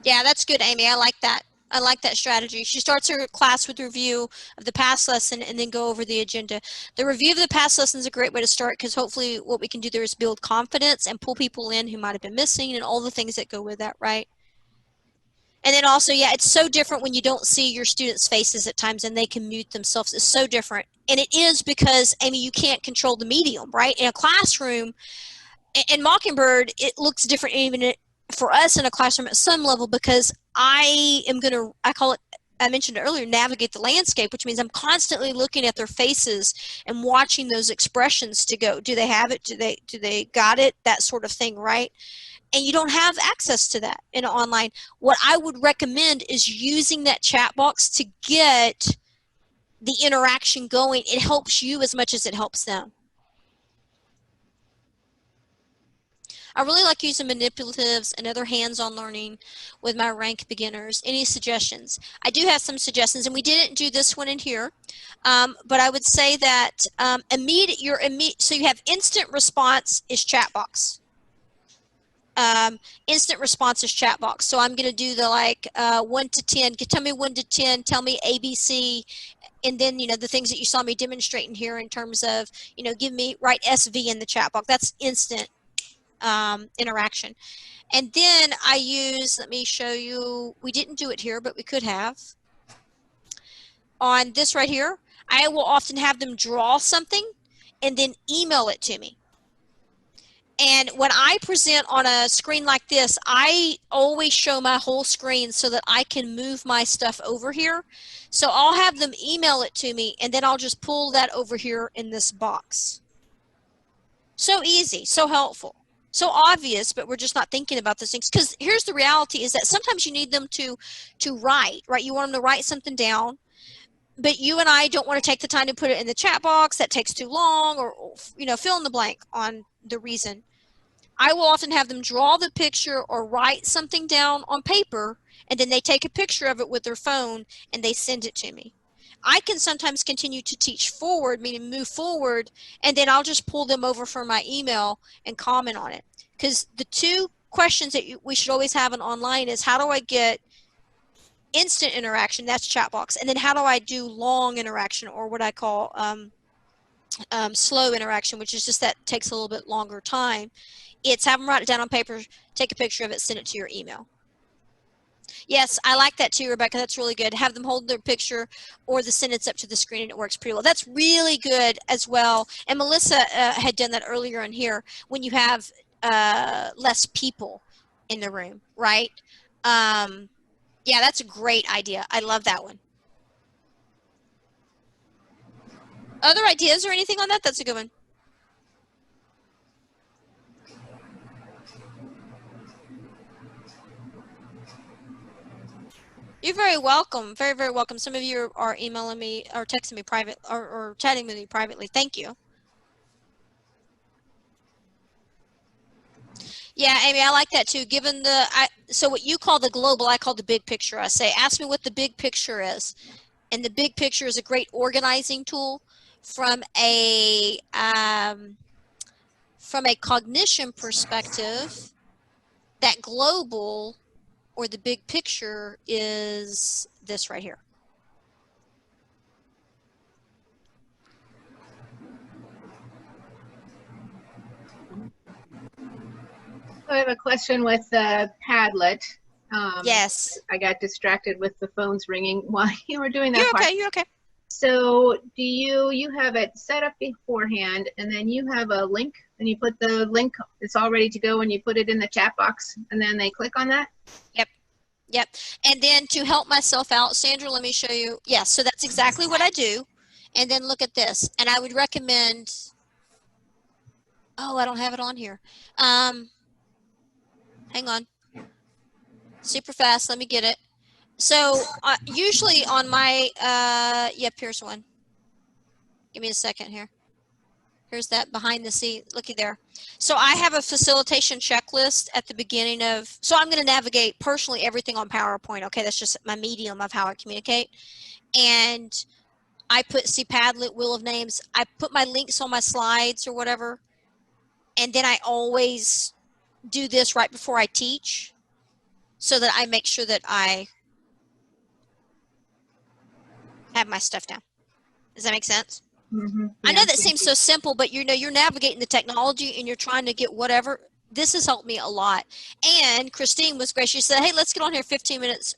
Yeah, that's good, Amy. I like that. I like that strategy. She starts her class with a review of the past lesson and then go over the agenda. The review of the past lesson is a great way to start because hopefully what we can do there is build confidence and pull people in who might have been missing and all the things that go with that, right? And then also, yeah, it's so different when you don't see your students' faces at times and they can mute themselves. It's so different. And it is because, Amy, you can't control the medium, right? In a classroom, in Mockingbird, it looks different even for us in a classroom at some level because I call it, I mentioned earlier, navigate the landscape, which means I'm constantly looking at their faces and watching those expressions to go, do they have it? Do they got it? That sort of thing, right? And you don't have access to that in online. What I would recommend is using that chat box to get the interaction going. It helps you as much as it helps them. I really like using manipulatives and other hands-on learning with my rank beginners. Any suggestions? I do have some suggestions, and we didn't do this one in here, but I would say that so you have instant response is chat box. Instant response is chat box. So I'm going to do the 1 to 10. Tell me 1 to 10. Tell me ABC. And then, you know, the things that you saw me demonstrating here in terms of, you know, write SV in the chat box. That's instant interaction. And then I use, let me show you, we didn't do it here, but we could have. On this right here, I will often have them draw something and then email it to me. And when I present on a screen like this, I always show my whole screen so that I can move my stuff over here. So I'll have them email it to me, and then I'll just pull that over here in this box. So easy, so helpful, so obvious, but we're just not thinking about those things. Because here's the reality is that sometimes you need them to write, right? You want them to write something down, but you and I don't want to take the time to put it in the chat box. That takes too long, or you know, fill in the blank on the reason. I will often have them draw the picture or write something down on paper, and then they take a picture of it with their phone and they send it to me. I can sometimes continue to teach forward, meaning move forward, and then I'll just pull them over from my email and comment on it. Because the two questions that we should always have online is, how do I get instant interaction? That's chat box. And then how do I do long interaction, or what I call slow interaction, which is just that takes a little bit longer time. It's have them write it down on paper, take a picture of it, send it to your email. Yes, I like that too, Rebecca. That's really good. Have them hold their picture or the sentence up to the screen, and it works pretty well. That's really good as well. And Melissa had done that earlier in here when you have less people in the room, right? Yeah, that's a great idea. I love that one. Other ideas or anything on that? That's a good one. You're very welcome. Very, very welcome. Some of you are emailing me or texting me private or chatting with me privately. Thank you. Yeah, Amy, I like that too. Given so what you call the global, I call the big picture. I say, ask me what the big picture is. And the big picture is a great organizing tool from a cognition perspective. That global, or the big picture, is this right here. I have a question with Padlet. Yes. I got distracted with the phones ringing while you were doing that. You're part. okay. You're okay. So do you have it set up beforehand, and then you have a link, and you put the link, it's all ready to go, and you put it in the chat box, and then they click on that? Yep. Yep. And then to help myself out, Sandra, let me show you. Yes, so that's exactly what I do. And then look at this. And I would recommend, oh, I don't have it on here. Hang on. Super fast. Let me get it. So usually on my, yep, here's one. Give me a second here. Here's that behind the scene. Looky there. So I have a facilitation checklist at the beginning of, so I'm going to navigate personally everything on PowerPoint. Okay, that's just my medium of how I communicate. And I put, see, Padlet, Wheel of Names. I put my links on my slides or whatever. And then I always do this right before I teach so that I make sure that I have my stuff down. Does that make sense? Mm-hmm. I know that seems so simple, but you know, you're navigating the technology and you're trying to get whatever. This has helped me a lot. And Christine was gracious. She said, hey, let's get on here 15 minutes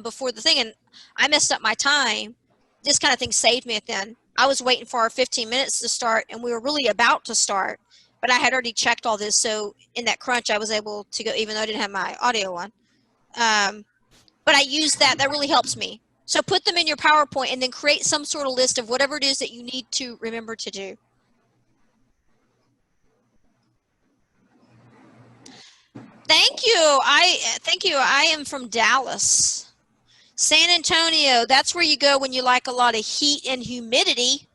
before the thing. And I messed up my time. This kind of thing saved me at the end. I was waiting for our 15 minutes to start, and we were really about to start, but I had already checked all this. So in that crunch, I was able to go, even though I didn't have my audio on. But I used that. That really helps me. So put them in your PowerPoint and then create some sort of list of whatever it is that you need to remember to do. Thank you. Thank you. I am from Dallas. San Antonio, that's where you go when you like a lot of heat and humidity.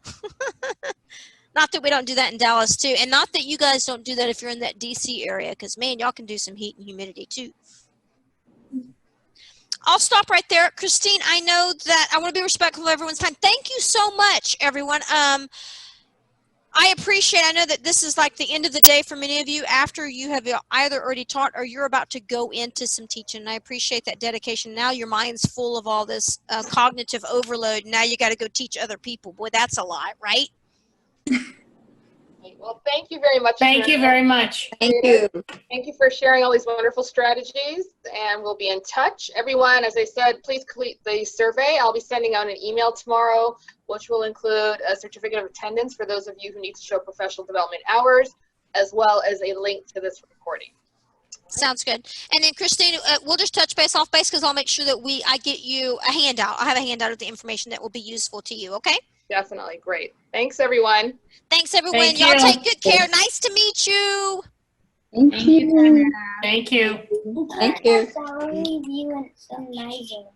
Not that we don't do that in Dallas too. And not that you guys don't do that if you're in that DC area, because man, y'all can do some heat and humidity too. I'll stop right there. Christine, I know that I want to be respectful of everyone's time. Thank you so much, everyone. I appreciate, I know that this is like the end of the day for many of you after you have either already taught or you're about to go into some teaching. And I appreciate that dedication. Now your mind's full of all this cognitive overload. Now you got to go teach other people. Boy, that's a lot, right? Well, thank you very much. Thank you very much. Thank you. Thank you for sharing all these wonderful strategies, and we'll be in touch. Everyone, as I said, please complete the survey. I'll be sending out an email tomorrow, which will include a certificate of attendance for those of you who need to show professional development hours, as well as a link to this recording. Sounds good. And then Christine, we'll just touch base off base because I'll make sure that I get you a handout. I have a handout of the information that will be useful to you. Okay? Definitely. Great. Thanks, everyone. Thanmes, everyone. Thank Y'all you. take good care. Nice to meet you. Thank you. Thank you. Thank you. I saw a review and it's amazing.